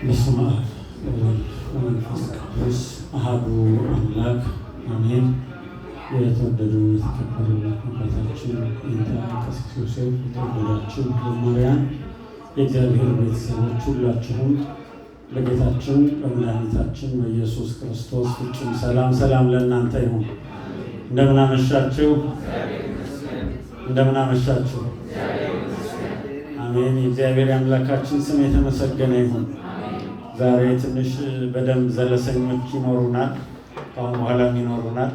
በስመ አብ ወወልድ ወመንፈስ ቅዱስ አሐዱ አምላክ አሜን። የተወደዱ የተከበሩ አባታችን ቀሲስ ዮሴፍ፣ የተወደዳችሁ ዘማሪያን፣ የእግዚአብሔር ቤተሰቦች ሁላችሁም በጌታችን በመድኃኒታችን በኢየሱስ ክርስቶስ ፍጹም ሰላም ለእናንተ ይሁን። እንደምን አመሻችሁ? እንደምን አመሻችሁ? አሜን። የእግዚአብሔር አምላካችን ስም የተመሰገነ ይሁን። ዛሬ ትንሽ በደንብ ዘለሰኞች ይኖሩናል፣ ከአሁን በኋላም ይኖሩናል።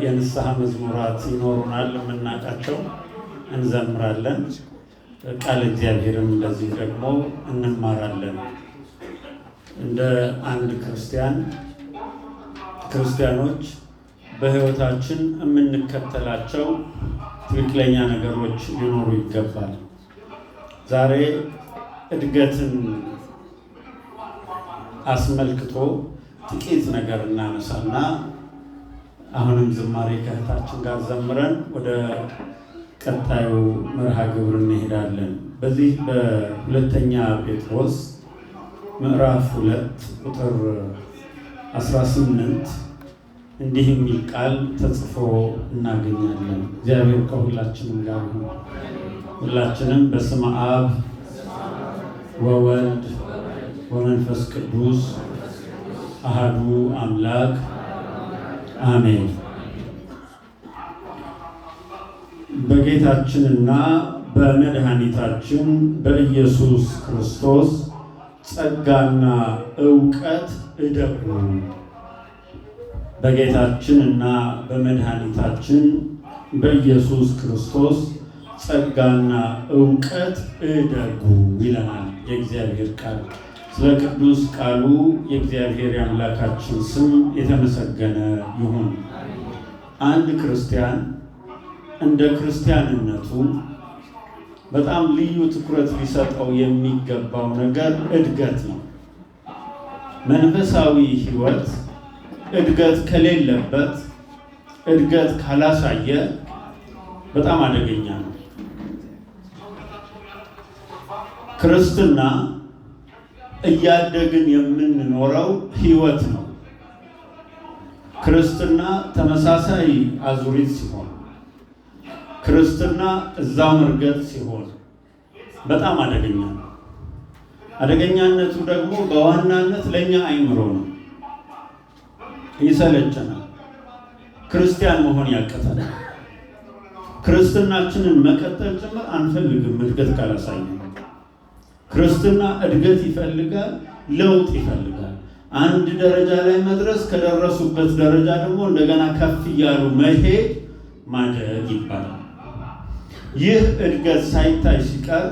የንስሐ መዝሙራት ይኖሩናል፣ የምናውቃቸው እንዘምራለን። ቃል እግዚአብሔርም እንደዚህ ደግሞ እንማራለን። እንደ አንድ ክርስቲያኖች በሕይወታችን የምንከተላቸው ትክክለኛ ነገሮች ሊኖሩ ይገባል። ዛሬ እድገትን አስመልክቶ ጥቂት ነገር እናነሳና አሁንም ዝማሬ ከእህታችን ጋር ዘምረን ወደ ቀጣዩ መርሃ ግብር እንሄዳለን። በዚህ በሁለተኛ ጴጥሮስ ምዕራፍ 2 ቁጥር 18 እንዲህ የሚል ቃል ተጽፎ እናገኛለን። እግዚአብሔር ከሁላችንም ጋር ይሁን። ሁላችንም በስመ አብ ወወልድ ወመንፈስ ቅዱስ አሐዱ አምላክ አሜን። በጌታችንና በመድኃኒታችን በኢየሱስ ክርስቶስ ጸጋና ዕውቀት እደጉ። በጌታችንና በመድኃኒታችን በኢየሱስ ክርስቶስ ጸጋና ዕውቀት እደጉ ይለናል የእግዚአብሔር ቃል። ስለ ቅዱስ ቃሉ የእግዚአብሔር የአምላካችን ስም የተመሰገነ ይሁን። አንድ ክርስቲያን እንደ ክርስቲያንነቱ በጣም ልዩ ትኩረት ሊሰጠው የሚገባው ነገር እድገት ነው። መንፈሳዊ ሕይወት እድገት ከሌለበት፣ እድገት ካላሳየ በጣም አደገኛ ነው። ክርስትና እያደግን የምንኖረው ሕይወት ነው። ክርስትና ተመሳሳይ አዙሪት ሲሆን፣ ክርስትና እዛው መርገጥ ሲሆን በጣም አደገኛ ነው። አደገኛነቱ ደግሞ በዋናነት ለእኛ አይምሮ ነው። ይሰለቸናል። ክርስቲያን መሆን ያቀታል። ክርስትናችንን መቀጠል ጭምር አንፈልግም እድገት ካላሳየን። ክርስትና እድገት ይፈልጋል፣ ለውጥ ይፈልጋል። አንድ ደረጃ ላይ መድረስ፣ ከደረሱበት ደረጃ ደግሞ እንደገና ከፍ እያሉ መሄድ ማደግ ይባላል። ይህ እድገት ሳይታይ ሲቀር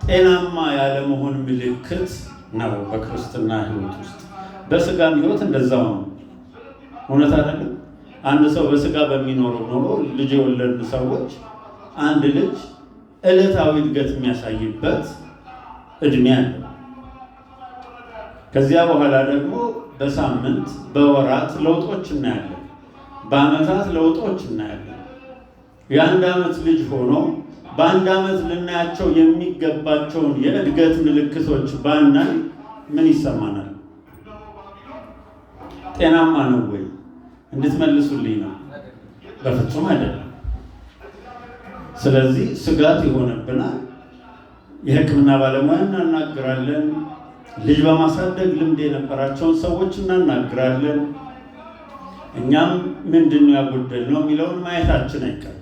ጤናማ ያለመሆን ምልክት ነው በክርስትና ሕይወት ውስጥ። በስጋም ሕይወት እንደዛው ነው። እውነት አይደለም? አንድ ሰው በስጋ በሚኖረው ኖሮ ልጅ የወለድን ሰዎች አንድ ልጅ ዕለታዊ እድገት የሚያሳይበት እድሜ አለ። ከዚያ በኋላ ደግሞ በሳምንት በወራት ለውጦች እናያለን፣ በዓመታት ለውጦች እናያለን። የአንድ ዓመት ልጅ ሆኖ በአንድ ዓመት ልናያቸው የሚገባቸውን የእድገት ምልክቶች ባናይ ምን ይሰማናል? ጤናማ ነው ወይ? እንድትመልሱልኝ ነው። በፍጹም አይደለም። ስለዚህ ስጋት ይሆንብናል። የሕክምና ባለሙያ እናናግራለን። ልጅ በማሳደግ ልምድ የነበራቸውን ሰዎች እናናግራለን። እኛም ምንድነው ያጎደልነው የሚለውን ማየታችን አይቀርም።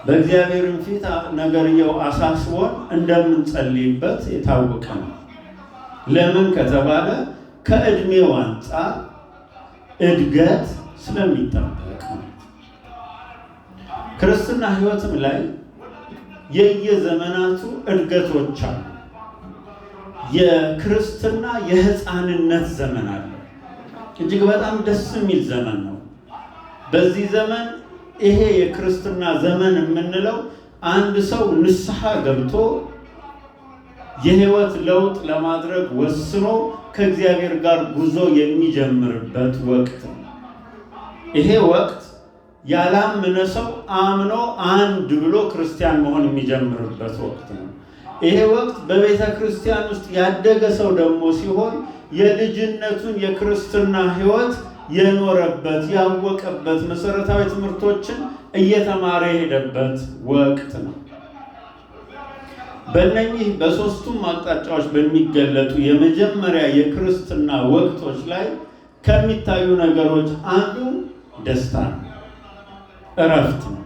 በእግዚአብሔርም ፊት ነገርየው አሳስቦን እንደምንጸልይበት የታወቀ ነው። ለምን ከተባለ ከዕድሜው አንጻር እድገት ስለሚጠበቅ ነው። ክርስትና ሕይወትም ላይ የየዘመናቱ እድገቶች አሉ። የክርስትና የሕፃንነት ዘመን አለ። እጅግ በጣም ደስ የሚል ዘመን ነው። በዚህ ዘመን ይሄ የክርስትና ዘመን የምንለው አንድ ሰው ንስሐ ገብቶ የሕይወት ለውጥ ለማድረግ ወስኖ ከእግዚአብሔር ጋር ጉዞ የሚጀምርበት ወቅት ነው። ይሄ ወቅት ያላመነ ሰው አምኖ አንድ ብሎ ክርስቲያን መሆን የሚጀምርበት ወቅት ነው። ይሄ ወቅት በቤተ ክርስቲያን ውስጥ ያደገ ሰው ደግሞ ሲሆን የልጅነቱን የክርስትና ሕይወት የኖረበት ያወቀበት መሰረታዊ ትምህርቶችን እየተማረ የሄደበት ወቅት ነው። በእነኚህ በሶስቱም አቅጣጫዎች በሚገለጡ የመጀመሪያ የክርስትና ወቅቶች ላይ ከሚታዩ ነገሮች አንዱ ደስታ ነው፣ እረፍት ነው።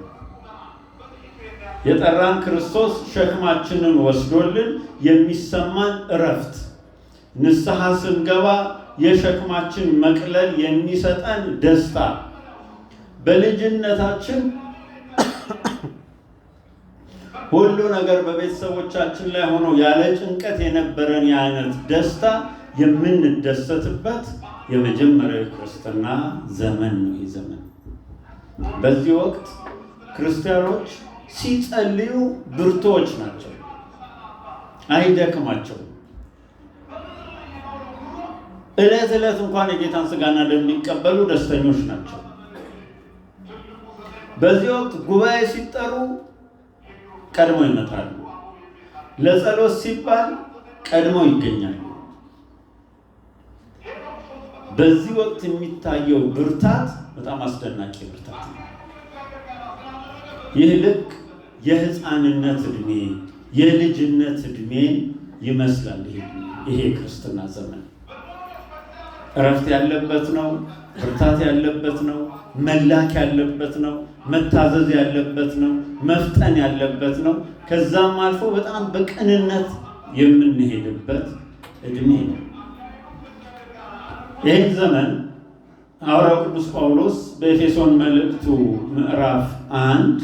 የጠራን ክርስቶስ ሸክማችንን ወስዶልን የሚሰማን እረፍት፣ ንስሐ ስንገባ የሸክማችን መቅለል የሚሰጠን ደስታ፣ በልጅነታችን ሁሉ ነገር በቤተሰቦቻችን ላይ ሆኖ ያለ ጭንቀት የነበረን የአይነት ደስታ የምንደሰትበት የመጀመሪያው ክርስትና ዘመን ነው። ይህ ዘመን በዚህ ወቅት ክርስቲያኖች ሲጸልዩ ብርቶች ናቸው፣ አይደክማቸውም። ዕለት ዕለት እንኳን የጌታን ሥጋና ደም የሚቀበሉ ደስተኞች ናቸው። በዚህ ወቅት ጉባኤ ሲጠሩ ቀድሞ ይመጣሉ፣ ለጸሎት ሲባል ቀድሞ ይገኛሉ። በዚህ ወቅት የሚታየው ብርታት በጣም አስደናቂ ብርታት ነው። ይህ ልክ የሕፃንነት ዕድሜ የልጅነት ዕድሜን ይመስላል። ይሄ ክርስትና ዘመን እረፍት ያለበት ነው፣ ብርታት ያለበት ነው፣ መላክ ያለበት ነው፣ መታዘዝ ያለበት ነው፣ መፍጠን ያለበት ነው። ከዛም አልፎ በጣም በቅንነት የምንሄድበት ዕድሜ ነው። ይህን ዘመን ሐዋርያው ቅዱስ ጳውሎስ በኤፌሶን መልእክቱ ምዕራፍ 1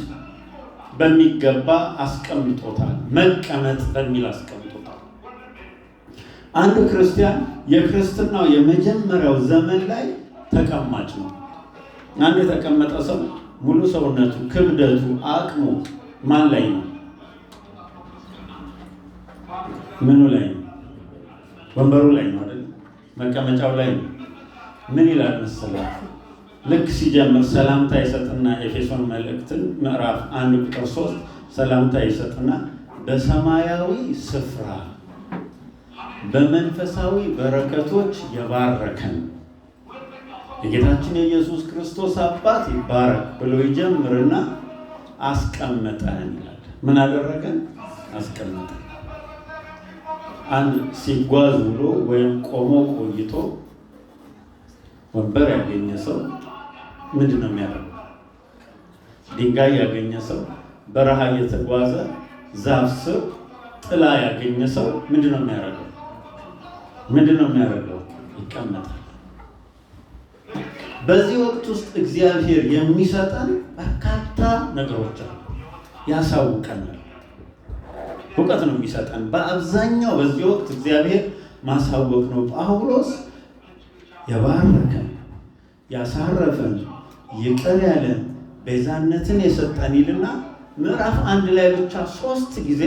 በሚገባ አስቀምጦታል። መቀመጥ በሚል አስቀምጦታል። አንድ ክርስቲያን የክርስትናው የመጀመሪያው ዘመን ላይ ተቀማጭ ነው። አንድ የተቀመጠ ሰው ሙሉ ሰውነቱ፣ ክብደቱ፣ አቅሙ ማን ላይ ነው? ምኑ ላይ ነው? ወንበሩ ላይ ነው አይደል? መቀመጫው ላይ ነው። ምን ይላል መሰላችሁ? ልክ ሲጀምር ሰላምታ ይሰጥና ኤፌሶን መልእክትን ምዕራፍ 1 ቁጥር 3 ሰላምታ ይሰጥና በሰማያዊ ስፍራ በመንፈሳዊ በረከቶች የባረከን የጌታችን የኢየሱስ ክርስቶስ አባት ይባረክ ብሎ ይጀምርና አስቀመጠን ይላል። ምን አደረገን? አስቀመጠን። አንድ ሲጓዝ ውሎ ወይም ቆሞ ቆይቶ ወንበር ያገኘ ሰው ምንድን ነው የሚያደርገው? ድንጋይ ያገኘ ሰው፣ በረሃ እየተጓዘ ዛፍ ስር ጥላ ያገኘ ሰው ምንድን ነው የሚያደርገው? ይቀመጣል። በዚህ ወቅት ውስጥ እግዚአብሔር የሚሰጠን በርካታ ነገሮች አሉ። ያሳውቀናል። እውቀት ነው የሚሰጠን። በአብዛኛው በዚህ ወቅት እግዚአብሔር ማሳወቅ ነው። ጳውሎስ የባረከን፣ ያሳረፈን፣ ይቅር ያለን፣ ቤዛነትን የሰጠን ይልና ምዕራፍ 1 ላይ ብቻ 3 ጊዜ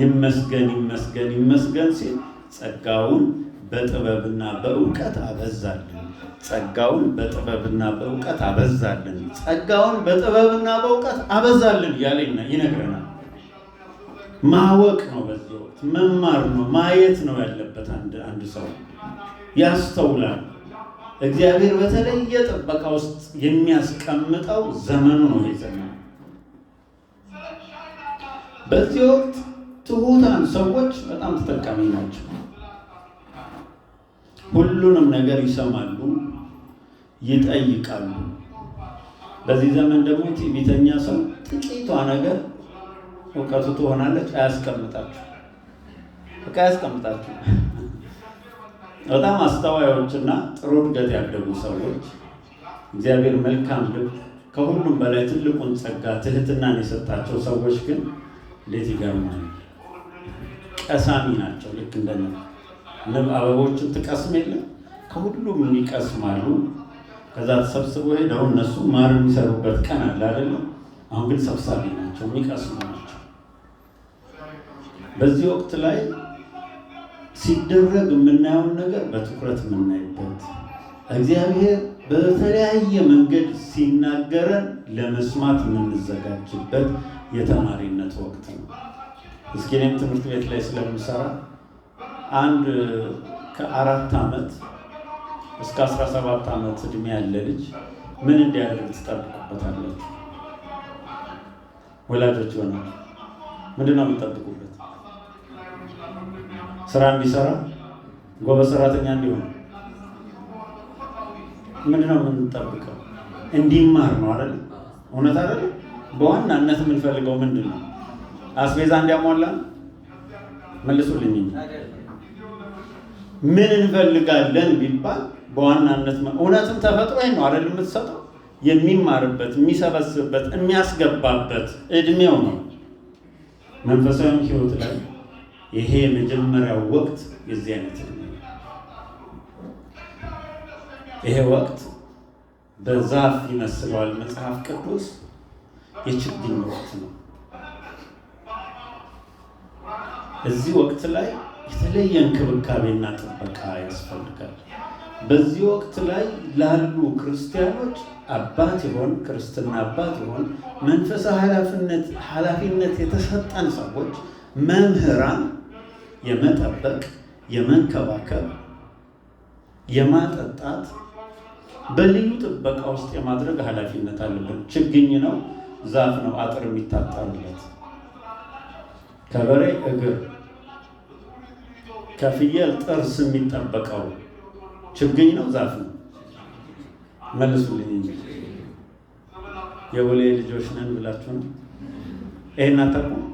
ይመስገን ይመስገን ይመስገን ሲል ጸጋውን በጥበብና በእውቀት አበዛልን፣ ጸጋውን በጥበብና በእውቀት አበዛልን፣ ጸጋውን በጥበብና በእውቀት አበዛልን ያለ ይነግረናል። ማወቅ ነው። በዚህ ወቅት መማር ነው፣ ማየት ነው ያለበት። አንድ ሰው ያስተውላል። እግዚአብሔር በተለየ ጥበቃ ውስጥ የሚያስቀምጠው ዘመኑ ነው። ይዘመን በዚህ ወቅት ትሑታን ሰዎች በጣም ተጠቃሚ ናቸው። ሁሉንም ነገር ይሰማሉ፣ ይጠይቃሉ። በዚህ ዘመን ደግሞ ትዕቢተኛ ሰው ጥቂቷ ነገር እውቀቱ ትሆናለች፣ አያስቀምጣችሁ። በጣም አስተዋዮችና ጥሩ እድገት ያደጉ ሰዎች እግዚአብሔር መልካም ልብ ከሁሉም በላይ ትልቁን ጸጋ ትህትናን የሰጣቸው ሰዎች ግን እንዴት ይገርማል! ቀሳሚ ናቸው። ልክ እንደነ ንብ አበቦችን ትቀስም የለም ከሁሉም ይቀስማሉ። ከዛ ተሰብስበው ሄደው እነሱ ማር የሚሰሩበት ቀን አለ አይደለም። አሁን ግን ሰብሳቢ ናቸው፣ የሚቀስሙ ናቸው። በዚህ ወቅት ላይ ሲደረግ የምናየውን ነገር በትኩረት የምናይበት፣ እግዚአብሔር በተለያየ መንገድ ሲናገረን ለመስማት የምንዘጋጅበት የተማሪነት ወቅት ነው። እስኪ እኔም ትምህርት ቤት ላይ ስለምሰራ አንድ ከ4 ዓመት እስከ 17 ዓመት እድሜ ያለ ልጅ ምን እንዲያደርግ ትጠብቁበታላችሁ? ወላጆች ይሆናል ምንድን ነው የምትጠብቁበት? ስራ እንዲሰራ፣ ጎበዝ ሰራተኛ እንዲሆን። ምንድን ነው የምንጠብቀው? እንዲማር ነው አይደል? እውነት አይደል? በዋናነት የምንፈልገው ምንድን ነው? አስቤዛ እንዲያሟላ መልሱልኝ። ምን እንፈልጋለን ቢባል በዋናነት እውነትም ተፈጥሮ ነው አይደል? የምትሰጠው የሚማርበት፣ የሚሰበስብበት፣ የሚያስገባበት እድሜው ነው። መንፈሳዊ ህይወት ላይ ይሄ የመጀመሪያው ወቅት የዚህ አይነት እድሜ ነው። ይሄ ወቅት በዛፍ ይመስለዋል መጽሐፍ ቅዱስ የችግኝ ወቅት ነው። እዚህ ወቅት ላይ የተለየ እንክብካቤና ጥበቃ ያስፈልጋል። በዚህ ወቅት ላይ ላሉ ክርስቲያኖች አባት ይሆን ክርስትና አባት ይሆን መንፈሳዊ ኃላፊነት የተሰጠን ሰዎች መምህራን የመጠበቅ፣ የመንከባከብ፣ የማጠጣት በልዩ ጥበቃ ውስጥ የማድረግ ኃላፊነት አለብን። ችግኝ ነው፣ ዛፍ ነው አጥር የሚታጠርለት፣ ከበሬ እግር ከፍየል ጥርስ የሚጠበቀው ችግኝ ነው ዛፍ ነው? መልሱልኝ እንጂ የቦሌ ልጆች ነን ብላችሁ ነው ይሄን አታውቁም?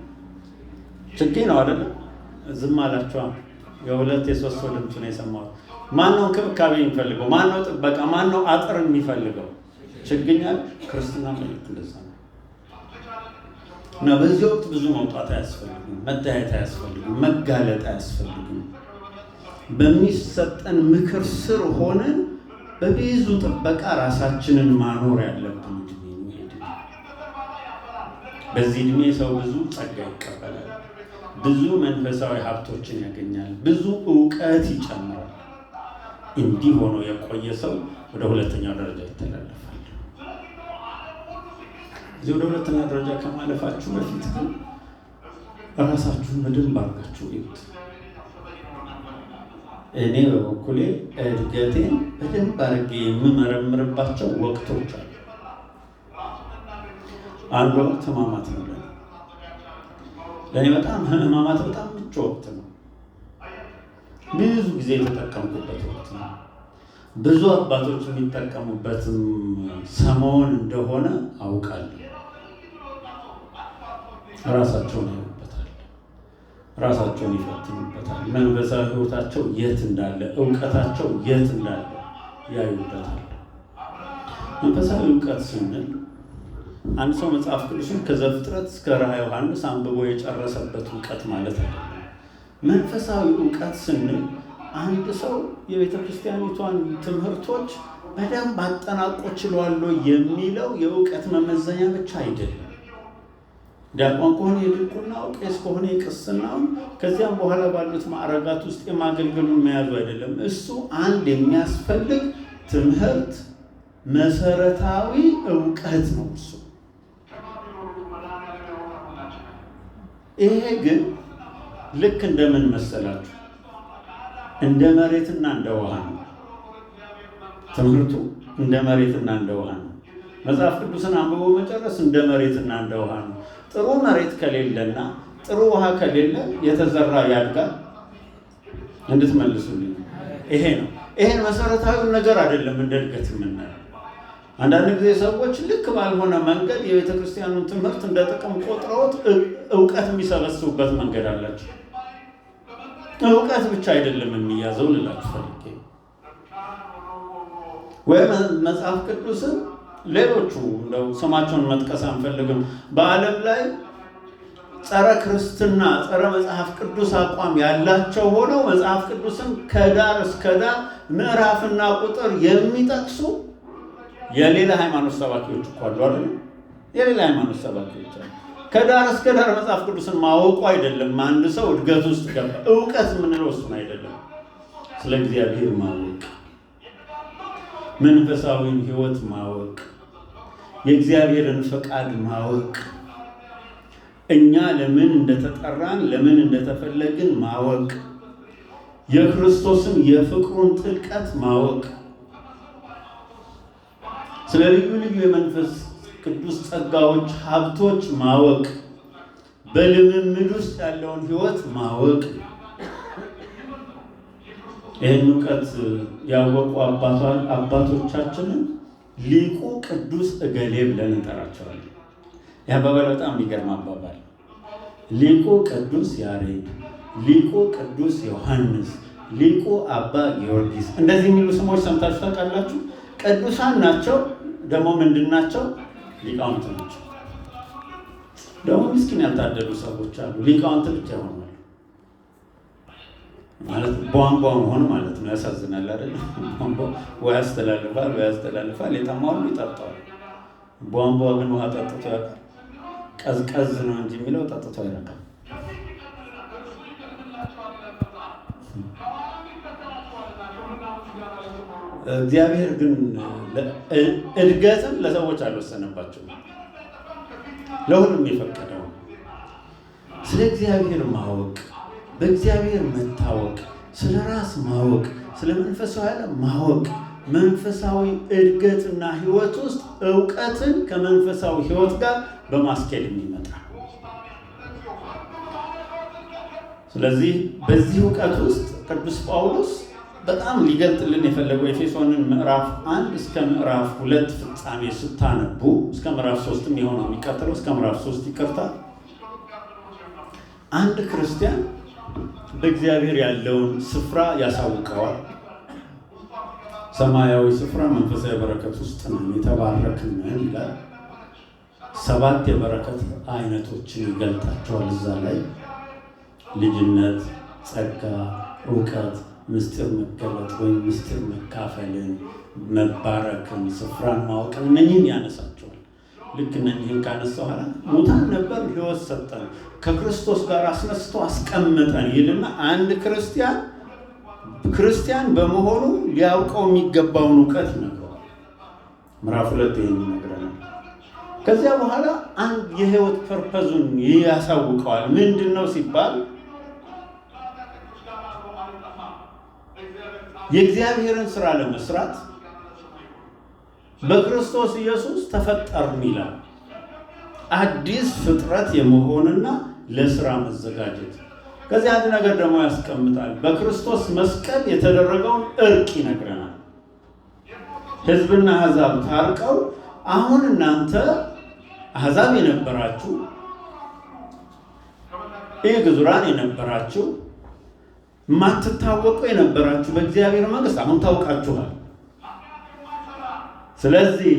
ችግኝ ነው አይደል? ዝም አላችሁ። የሁለት የሶስት ሰው ድምፅ ነው የሰማሁት። ማን ነው እንክብካቤ የሚፈልገው? ማን ነው ጥበቃ? ማን ነው አጥር የሚፈልገው? ችግኝ አለ። ክርስትና መልክ እንደዛ ነው። እና በዚህ ወቅት ብዙ መውጣት አያስፈልግም፣ መታየት አያስፈልግም፣ መጋለጥ አያስፈልግም። በሚሰጠን ምክር ስር ሆነን በብዙ ጥበቃ ራሳችንን ማኖር ያለብን እድሜ ነው። በዚህ እድሜ ሰው ብዙ ጸጋ ይቀበላል፣ ብዙ መንፈሳዊ ሀብቶችን ያገኛል፣ ብዙ እውቀት ይጨምራል። እንዲህ ሆኖ የቆየ ሰው ወደ ሁለተኛው ደረጃ ይተላለፋል። እዚህ ወደ ሁለተኛው ደረጃ ከማለፋችሁ በፊት ግን ራሳችሁን በደንብ አድርጋችሁ እዩት። እኔ በበኩሌ እድገቴን በደንብ አድርጌ የምመረምርባቸው ወቅቶች አሉ። አንድ ወቅት ህማማት ነው። ለእኔ በጣም ህማማት በጣም ምቹ ወቅት ነው። ብዙ ጊዜ የተጠቀምኩበት ወቅት ነው። ብዙ አባቶች የሚጠቀሙበትም ሰሞን እንደሆነ አውቃለሁ። ራሳቸውን ያዩበታል፣ ራሳቸውን ይፈትኑበታል። መንፈሳዊ ህይወታቸው የት እንዳለ፣ እውቀታቸው የት እንዳለ ያዩበታል። መንፈሳዊ እውቀት ስንል አንድ ሰው መጽሐፍ ቅዱስን ከዘፍጥረት እስከ ራዕየ ዮሐንስ አንብቦ የጨረሰበት እውቀት ማለት አይደለም። መንፈሳዊ እውቀት ስንል አንድ ሰው የቤተ ክርስቲያኒቷን ትምህርቶች በደንብ አጠናቆ ችሏል የሚለው የእውቀት መመዘኛ ብቻ አይደለም። ዲያቆን ከሆነ የዲቁናው፣ ቄስ ከሆነ የቅስናው፣ ከዚያም በኋላ ባሉት ማዕረጋት ውስጥ የማገልገሉን መያዙ አይደለም። እሱ አንድ የሚያስፈልግ ትምህርት፣ መሰረታዊ እውቀት ነው እሱ። ይሄ ግን ልክ እንደምን መሰላችሁ? እንደ መሬትና እንደ ውሃ ነው። ትምህርቱ እንደ መሬትና እንደ ውሃ ነው። መጽሐፍ ቅዱስን አንብቦ መጨረስ እንደ መሬትና እንደ ውሃ ነው። ጥሩ መሬት ከሌለና ጥሩ ውሃ ከሌለ የተዘራ ያድጋል? እንድትመልሱልኝ ይሄ ነው። ይሄን መሰረታዊውን ነገር አይደለም እንደ እድገት የምናየው። አንዳንድ ጊዜ ሰዎች ልክ ባልሆነ መንገድ የቤተ ክርስቲያኑን ትምህርት እንደ ጥቅም ቆጥረውት እውቀት የሚሰበስቡበት መንገድ አላቸው። እውቀት ብቻ አይደለም የሚያዘው ልላችሁ ፈልጌ። ወይም መጽሐፍ ቅዱስን ሌሎቹ እንደው ስማቸውን መጥቀስ አንፈልግም፣ በዓለም ላይ ጸረ ክርስትና ጸረ መጽሐፍ ቅዱስ አቋም ያላቸው ሆነው መጽሐፍ ቅዱስን ከዳር እስከ ዳር ምዕራፍና ቁጥር የሚጠቅሱ የሌላ ሃይማኖት ሰባኪዎች እኮ አሉ አይደል? የሌላ ሃይማኖት ሰባኪዎች አሉ። ከዳር እስከ ዳር መጽሐፍ ቅዱስን ማወቁ አይደለም አንድ ሰው እድገት ውስጥ ገባ። እውቀት የምንለው እሱን አይደለም። ስለ እግዚአብሔር ማወቅ፣ መንፈሳዊን ሕይወት ማወቅ፣ የእግዚአብሔርን ፈቃድ ማወቅ፣ እኛ ለምን እንደተጠራን ለምን እንደተፈለግን ማወቅ፣ የክርስቶስን የፍቅሩን ጥልቀት ማወቅ፣ ስለ ልዩ ልዩ የመንፈስ ቅዱስ ጸጋዎች ሀብቶች ማወቅ፣ በልምምድ ውስጥ ያለውን ሕይወት ማወቅ። ይህን እውቀት ያወቁ አባቶቻችንን ሊቁ ቅዱስ እገሌ ብለን እንጠራቸዋለን። ይህ አባባል በጣም የሚገርም አባባል። ሊቁ ቅዱስ ያሬድ፣ ሊቁ ቅዱስ ዮሐንስ፣ ሊቁ አባ ጊዮርጊስ፣ እንደዚህ የሚሉ ስሞች ሰምታችሁ ታውቃላችሁ? ቅዱሳን ናቸው። ደግሞ ምንድን ናቸው? ሊቃውንት ናቸው። ደግሞ ምስኪን ያልታደሉ ሰዎች አሉ፣ ሊቃውንት ብቻ ይሆናሉ ማለት ቧንቧ መሆን ማለት ነው። ያሳዝናል አይደል? ወይ ያስተላልፋል፣ የጠማው ሁሉ ይጠጣዋል። ቧንቧ ግን ውሃ ጠጥቶ ያውቃል? ቀዝቀዝ ነው እንጂ የሚለው ጠጥቶ አይረካም። እግዚአብሔር ግን እድገትም ለሰዎች አልወሰነባቸው፣ ለሁሉም የፈቀደው። ስለ እግዚአብሔር ማወቅ፣ በእግዚአብሔር መታወቅ፣ ስለ ራስ ማወቅ፣ ስለ መንፈሳዊ ዓለም ማወቅ፣ መንፈሳዊ እድገትና ሕይወት ውስጥ እውቀትን ከመንፈሳዊ ሕይወት ጋር በማስኬድ የሚመጣ። ስለዚህ በዚህ እውቀት ውስጥ ቅዱስ ጳውሎስ በጣም ሊገልጥልን የፈለገው ኤፌሶንን ምዕራፍ 1 እስከ ምዕራፍ 2 ፍጻሜ ስታነቡ እስከ ምዕራፍ 3 የሆነው የሚቀጥለው እስከ ምዕራፍ 3 ይቀርታል። አንድ ክርስቲያን በእግዚአብሔር ያለውን ስፍራ ያሳውቀዋል። ሰማያዊ ስፍራ መንፈሳዊ በረከት ውስጥ ነን፣ የተባረክን ነን ይላል። 7 የበረከት አይነቶችን ይገልጣቸዋል እዛ ላይ ልጅነት፣ ጸጋ፣ እውቀት፣ ምስጢር መገለጥ ወይም ምስጢር መካፈልን፣ መባረክን፣ ስፍራን ማወቅን እነኝህን ያነሳቸዋል። ልክ እነኝህን ካነሳ በኋላ ሙታን ነበር ሕይወት ሰጠን፣ ከክርስቶስ ጋር አስነስቶ አስቀምጠን ይልና አንድ ክርስቲያን በመሆኑ ሊያውቀው የሚገባውን እውቀት ይነግረዋል። ምዕራፍ 2 ይህን ይነግረናል። ከዚያ በኋላ አንድ የሕይወት ፐርፐዙን ያሳውቀዋል። ምንድን ነው ሲባል የእግዚአብሔርን ስራ ለመስራት በክርስቶስ ኢየሱስ ተፈጠርን ይላል። አዲስ ፍጥረት የመሆንና ለስራ መዘጋጀት። ከዚህ አንድ ነገር ደግሞ ያስቀምጣል። በክርስቶስ መስቀል የተደረገውን እርቅ ይነግረናል። ሕዝብና አሕዛብ ታርቀው አሁን እናንተ አሕዛብ የነበራችሁ ግዙራን የነበራችሁ ማትታወቁ የነበራችሁ በእግዚአብሔር መንግስት አሁን ታውቃችኋል። ስለዚህ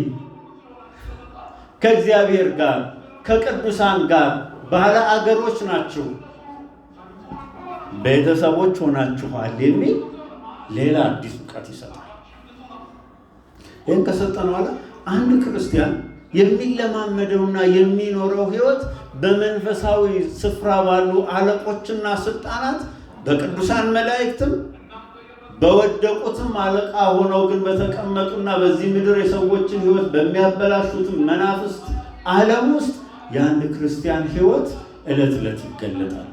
ከእግዚአብሔር ጋር ከቅዱሳን ጋር ባለ አገሮች ናችሁ፣ ቤተሰቦች ሆናችኋል የሚል ሌላ አዲስ እውቀት ይሰጣል። ይህን ከሰጠን በኋላ አንድ ክርስቲያን የሚለማመደውና የሚኖረው ሕይወት በመንፈሳዊ ስፍራ ባሉ አለቆችና ስልጣናት በቅዱሳን መላእክትም በወደቁትም አለቃ ሆነው ግን በተቀመጡና በዚህ ምድር የሰዎችን ሕይወት በሚያበላሹትም መናፍስት ዓለም ውስጥ የአንድ ክርስቲያን ሕይወት ዕለት ዕለት ይገለጣል።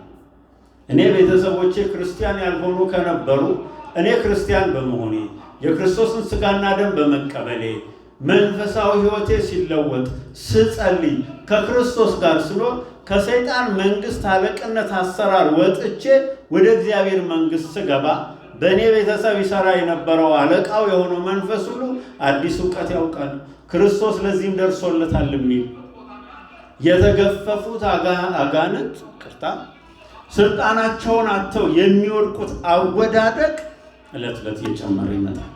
እኔ ቤተሰቦቼ ክርስቲያን ያልሆኑ ከነበሩ እኔ ክርስቲያን በመሆኔ የክርስቶስን ሥጋና ደም በመቀበሌ መንፈሳዊ ሕይወቴ ሲለወጥ ስጸልይ ከክርስቶስ ጋር ስኖር ከሰይጣን መንግስት አለቅነት አሰራር ወጥቼ ወደ እግዚአብሔር መንግስት ስገባ በእኔ ቤተሰብ ይሰራ የነበረው አለቃው የሆነው መንፈስ ሁሉ አዲስ እውቀት ያውቃል። ክርስቶስ ለዚህም ደርሶለታል የሚል የተገፈፉት አጋንንት ስልጣናቸውን አጥተው የሚወድቁት አወዳደቅ ዕለት ዕለት እየጨመረ ይመጣል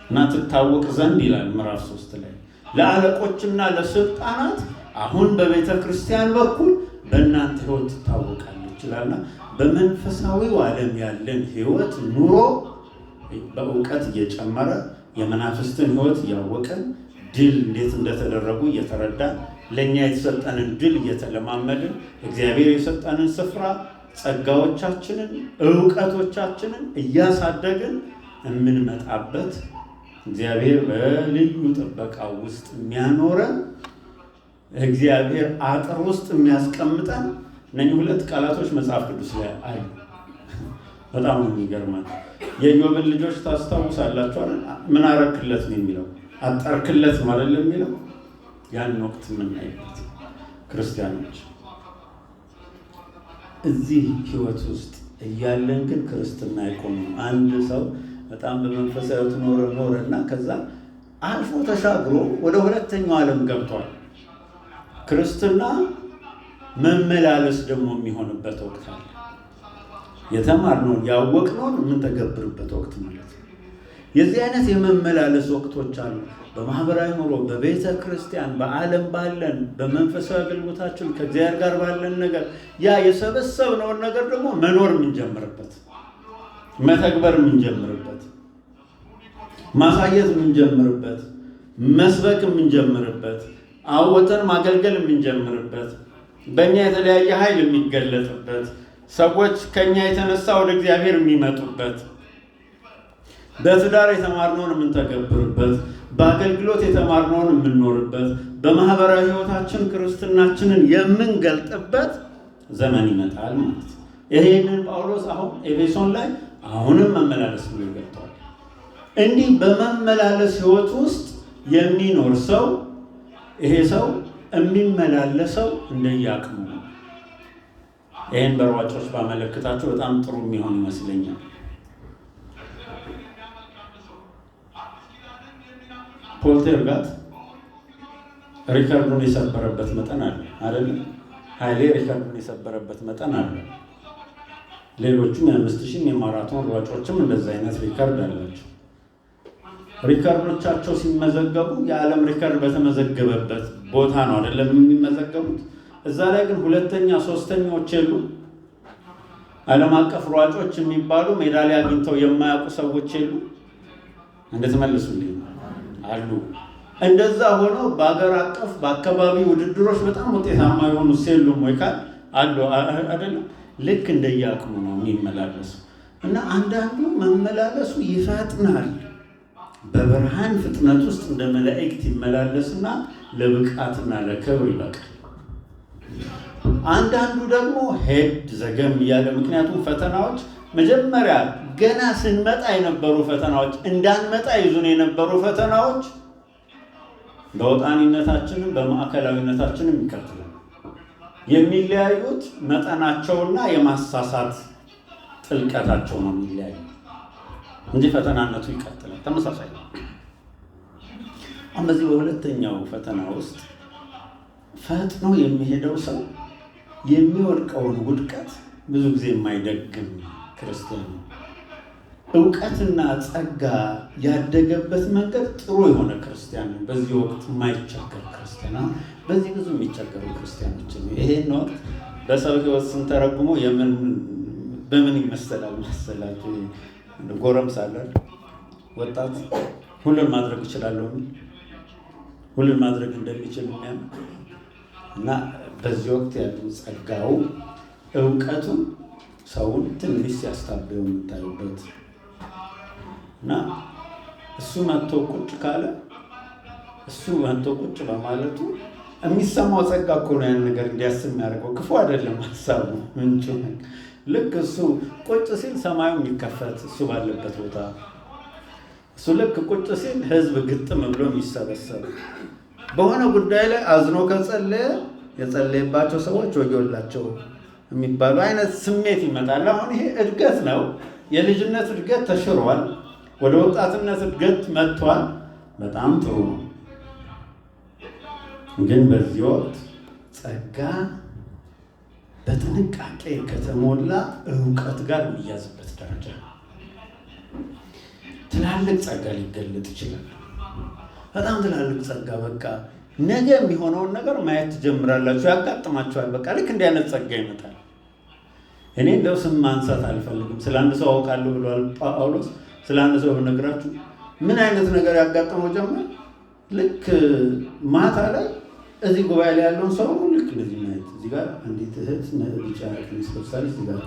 እና ትታወቅ ዘንድ ይላል ምዕራፍ 3 ላይ ለአለቆችና ለስልጣናት አሁን በቤተ ክርስቲያን በኩል በእናንተ ሕይወት ትታወቃለች ይላልና በመንፈሳዊው ዓለም ያለን ሕይወት ኑሮ በእውቀት እየጨመረ የመናፍስትን ሕይወት እያወቀን ድል እንዴት እንደተደረጉ እየተረዳን ለእኛ የተሰጠንን ድል እየተለማመድን እግዚአብሔር የሰጠንን ስፍራ ጸጋዎቻችንን እውቀቶቻችንን እያሳደግን የምንመጣበት እግዚአብሔር በልዩ ጥበቃ ውስጥ የሚያኖረን እግዚአብሔር አጥር ውስጥ የሚያስቀምጠን እነኚህ ሁለት ቃላቶች መጽሐፍ ቅዱስ ላይ አሉ። በጣም የሚገርማል። የኢዮብን ልጆች ታስታውሳላችሁ አይደል? ምን አረክለት ነው የሚለው? አጠርክለት ነው አይደል የሚለው? ያን ወቅት የምናይበት ክርስቲያኖች እዚህ ህይወት ውስጥ እያለን ግን ክርስትና አይቆምም። አንድ ሰው በጣም በመንፈሳዊ ኖረና ከዛ አልፎ ተሻግሮ ወደ ሁለተኛው ዓለም ገብቷል። ክርስትና መመላለስ ደግሞ የሚሆንበት ወቅት አለ። የተማርነውን ያወቅነውን የምንተገብርበት ወቅት ማለት ነው። የዚህ አይነት የመመላለስ ወቅቶች አሉ። በማህበራዊ ኑሮ፣ በቤተ ክርስቲያን፣ በዓለም ባለን በመንፈሳዊ አገልግሎታችን ከእግዚአብሔር ጋር ባለን ነገር ያ የሰበሰብነውን ነገር ደግሞ መኖር የምንጀምርበት፣ መተግበር የምንጀምርበት፣ ማሳየት የምንጀምርበት፣ መስበክ የምንጀምርበት፣ አወተን ማገልገል የምንጀምርበት፣ በእኛ የተለያየ ኃይል የሚገለጥበት፣ ሰዎች ከኛ የተነሳ ወደ እግዚአብሔር የሚመጡበት፣ በትዳር የተማርነውን የምንተገብርበት፣ በአገልግሎት የተማርነውን የምንኖርበት፣ በማህበራዊ ህይወታችን ክርስትናችንን የምንገልጥበት ዘመን ይመጣል ማለት ነው። ይሄንን ጳውሎስ አሁን ኤፌሶን ላይ አሁንም መመላለስ ብሎ ይገልጠዋል። እንዲህ በመመላለስ ህይወት ውስጥ የሚኖር ሰው ይሄ ሰው የሚመላለሰው እንደየአቅሙ ነው። ይህን በሯጮች ባመለክታቸው በጣም ጥሩ የሚሆን ይመስለኛል። ፖልቴርጋት ሪከርዱን የሰበረበት መጠን አለ አይደለም? ኃይሌ ሪከርዱን የሰበረበት መጠን አለ። ሌሎቹም የ5000 የማራቶን ሯጮችም እንደዛ አይነት ሪከርድ አላቸው። ሪከርዶቻቸው ሲመዘገቡ የዓለም ሪከርድ በተመዘገበበት ቦታ ነው አይደለም የሚመዘገቡት። እዛ ላይ ግን ሁለተኛ ሶስተኛዎች የሉ። ዓለም አቀፍ ሯጮች የሚባሉ ሜዳሊያ አግኝተው የማያውቁ ሰዎች የሉ። እንድትመልሱልኝ አሉ። እንደዛ ሆነው በአገር አቀፍ በአካባቢ ውድድሮች በጣም ውጤታማ የሆኑ የሉም ወይ ካል አሉ አይደለም። ልክ እንደየአቅሙ ነው የሚመላለሱ እና አንዳንዱ መመላለሱ ይፈጥናል። በብርሃን ፍጥነት ውስጥ እንደ መላእክት ይመላለስና ለብቃትና ለክብር ይበቃል። አንዳንዱ ደግሞ ሄድ ዘገም እያለ፣ ምክንያቱም ፈተናዎች መጀመሪያ ገና ስንመጣ የነበሩ ፈተናዎች እንዳንመጣ ይዙን የነበሩ ፈተናዎች በወጣኒነታችንም በማዕከላዊነታችንም ይቀጥላል። የሚለያዩት መጠናቸውና የማሳሳት ጥልቀታቸው ነው የሚለያዩ እንጂ ፈተናነቱ ይቀጥላል፣ ተመሳሳይ ነው። በዚህ በሁለተኛው ፈተና ውስጥ ፈጥኖ የሚሄደው ሰው የሚወድቀውን ውድቀት ብዙ ጊዜ የማይደግም ክርስቲያን ነው። እውቀትና ጸጋ ያደገበት መንገድ ጥሩ የሆነ ክርስቲያን ነው። በዚህ ወቅት የማይቸገር ክርስቲያን ነው። በዚህ ብዙ የሚቸገሩ ክርስቲያኖች ነው። ይሄን ወቅት በሰው ሕይወት ስንተረጉሞ በምን ይመሰላል መሰላችሁ? ጎረምሳ አለ ወጣት ሁሉን ማድረግ እችላለሁ ሁሉን ማድረግ እንደሚችል የሚያምን እና በዚህ ወቅት ያለው ጸጋው እውቀቱን ሰውን ትንሽ ሲያስታበየው የምታዩበት እና እሱ መጥቶ ቁጭ ካለ እሱ መጥቶ ቁጭ በማለቱ የሚሰማው ጸጋ እኮ ነው ያን ነገር እንዲያስብ የሚያደርገው። ክፉ አይደለም ሀሳቡ ምንጩ። ልክ እሱ ቁጭ ሲል ሰማዩ የሚከፈት እሱ ባለበት ቦታ እሱ ልክ ቁጭ ሲል ህዝብ ግጥም ብሎ የሚሰበሰብ በሆነ ጉዳይ ላይ አዝኖ ከጸለየ የጸለየባቸው ሰዎች ወዮላቸው የሚባሉ አይነት ስሜት ይመጣል። አሁን ይሄ እድገት ነው። የልጅነት እድገት ተሽሯል። ወደ ወጣትነት እድገት መጥቷል። በጣም ጥሩ ነው። ግን በዚህ ወቅት ጸጋ በጥንቃቄ ከተሞላ እውቀት ጋር የሚያዝበት ደረጃ ትላልቅ ጸጋ ሊገለጥ ይችላል። በጣም ትላልቅ ጸጋ በቃ ነገ የሚሆነውን ነገር ማየት ትጀምራላችሁ፣ ያጋጥማችኋል። በቃ ልክ እንዲህ አይነት ጸጋ ይመጣል። እኔ እንደው ስም ማንሳት አልፈልግም። ስለ አንድ ሰው አውቃለሁ ብሏል ጳውሎስ። ስለ አንድ ሰው ብነግራችሁ ምን አይነት ነገር ያጋጠመው ጀመር። ልክ ማታ ላይ እዚህ ጉባኤ ላይ ያለውን ሰው ልክ እንደዚህ ማየት፣ እዚህ ጋር አንዲት እህት ቢጫ ቀሚስ ለብሳለች፣ እዚህ ጋር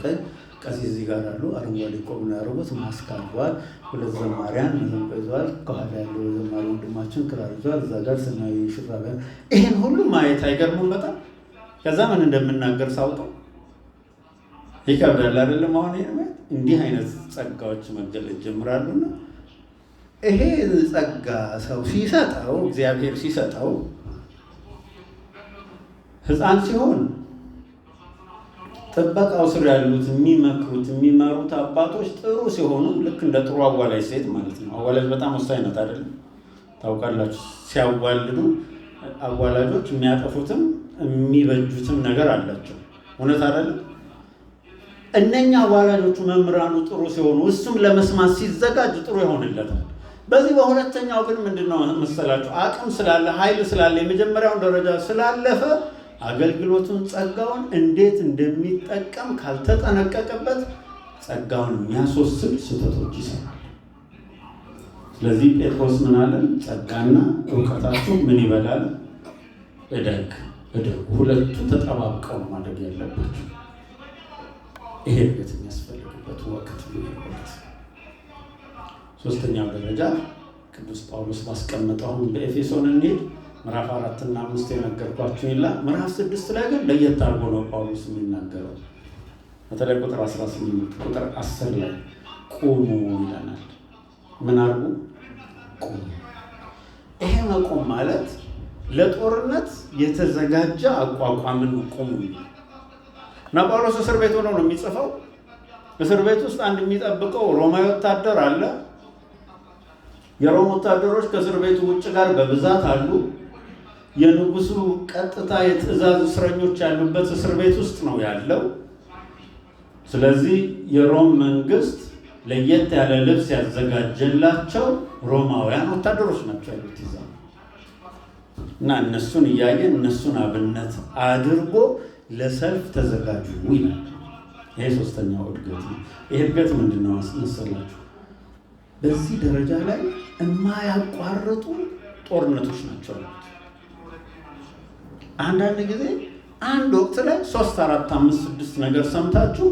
ቀሲስ እዚህ ጋር አሉ። አረንጓዴ ቆብ ነው ያደረጉት። ማስክ አድርገዋል። ሁለት ዘማሪያን መሰንቆ ይዘዋል። ከኋላ ያለው ዘማሪ ወንድማችን ክራር ይዘዋል። እዛ ጋር ሰማያዊ ሹራብ። ይህን ሁሉ ማየት አይገርምም? በጣም ከዛ ምን እንደምናገር ሳውቀው ይከብዳል አይደለም? አሁን እንዲህ አይነት ጸጋዎች መገለጥ ጀምራሉና ይሄ ጸጋ ሰው ሲሰጠው እግዚአብሔር ሲሰጠው ሕፃን ሲሆን ጥበቃው ስር ያሉት የሚመክሩት የሚመሩት አባቶች ጥሩ ሲሆኑ ልክ እንደ ጥሩ አዋላጅ ሴት ማለት ነው። አዋላጅ በጣም ወሳኝነት አይደለም? ታውቃላችሁ። ሲያዋልዱ አዋላጆች የሚያጠፉትም የሚበጁትም ነገር አላቸው። እውነት አይደለም? እነኛ አዋላጆቹ መምህራኑ ጥሩ ሲሆኑ እሱም ለመስማት ሲዘጋጅ ጥሩ ይሆንለታል። በዚህ በሁለተኛው ግን ምንድነው መሰላችሁ? አቅም ስላለ ኃይል ስላለ የመጀመሪያውን ደረጃ ስላለፈ አገልግሎቱን ጸጋውን እንዴት እንደሚጠቀም ካልተጠነቀቀበት ጸጋውን የሚያስወስድ ስህተቶች ይሰራል። ስለዚህ ጴጥሮስ ምን አለን? ጸጋና እውቀታችሁ ምን ይበላል? እደግ። ሁለቱ ተጠባብቀው ማድረግ ያለባቸው ይሄ እድገት የሚያስፈልግበት ወቅት ነው። ሶስተኛው ደረጃ ቅዱስ ጳውሎስ ባስቀመጠውን በኤፌሶን እንሂድ። ምዕራፍ 4 እና 5 የነገርኳችሁ ይላል። ምዕራፍ 6 ላይ ግን ለየት አድርጎ ነው ጳውሎስ የሚናገረው። በተለይ ቁጥር 18 ቁጥር 10 ላይ ቁሙ ይለናል። ምን አድርጉ? ቁሙ። ይሄ መቆም ማለት ለጦርነት የተዘጋጀ አቋቋምን ቁሙ እና ጳውሎስ እስር ቤት ሆኖ ነው የሚጽፈው። እስር ቤት ውስጥ አንድ የሚጠብቀው ሮማዊ ወታደር አለ። የሮም ወታደሮች ከእስር ቤቱ ውጭ ጋር በብዛት አሉ። የንጉሱ ቀጥታ የትእዛዝ እስረኞች ያሉበት እስር ቤት ውስጥ ነው ያለው። ስለዚህ የሮም መንግስት ለየት ያለ ልብስ ያዘጋጀላቸው ሮማውያን ወታደሮች ናቸው ያሉት ይዛ እና እነሱን እያየ እነሱን አብነት አድርጎ ለሰልፍ ተዘጋጁ ይላል። ይሄ ሶስተኛው እድገት ነው። ይሄ እድገት ምንድነው መሰላችሁ? በዚህ ደረጃ ላይ የማያቋርጡ ጦርነቶች ናቸው። አንዳንድ ጊዜ አንድ ወቅት ላይ 3 4 5 6 ነገር ሰምታችሁ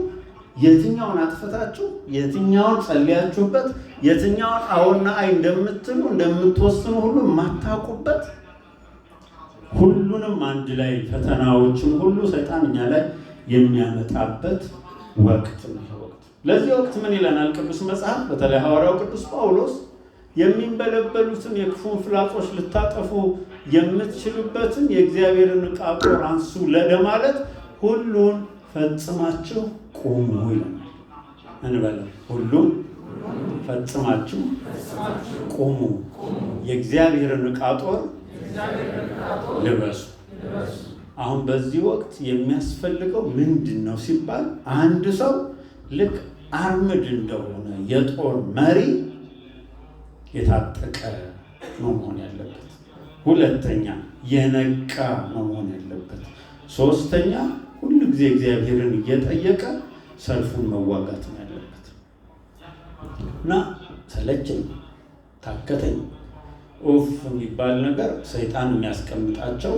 የትኛውን አጥፍታችሁ የትኛውን ጸልያችሁበት የትኛውን አዎና አይ እንደምትሉ እንደምትወስኑ ሁሉ የማታውቁበት ሁሉንም አንድ ላይ ፈተናዎችን ሁሉ ሰይጣን እኛ ላይ የሚያመጣበት ወቅት ነው። ለዚህ ወቅት ምን ይለናል ቅዱስ መጽሐፍ? በተለይ ሐዋርያው ቅዱስ ጳውሎስ የሚንበለበሉትን የክፉን ፍላጾች ልታጠፉ የምትችሉበትን የእግዚአብሔርን ዕቃ ጦር አንሱ ለማለት ሁሉን ፈጽማችሁ ቁሙ ይለናል። እንበለው፣ ሁሉም ፈጽማችሁ ቁሙ፣ የእግዚአብሔርን ዕቃ ጦር ልበሱ። አሁን በዚህ ወቅት የሚያስፈልገው ምንድን ነው ሲባል አንድ ሰው ልክ አርምድ እንደሆነ የጦር መሪ የታጠቀ ነው መሆን ያለበት። ሁለተኛ የነቃ ነው መሆን ያለበት። ሶስተኛ ሁሉ ጊዜ እግዚአብሔርን እየጠየቀ ሰልፉን መዋጋት ነው ያለበት እና ሰለቸኝ፣ ታከተኝ፣ ኡፍ የሚባል ነገር ሰይጣን የሚያስቀምጣቸው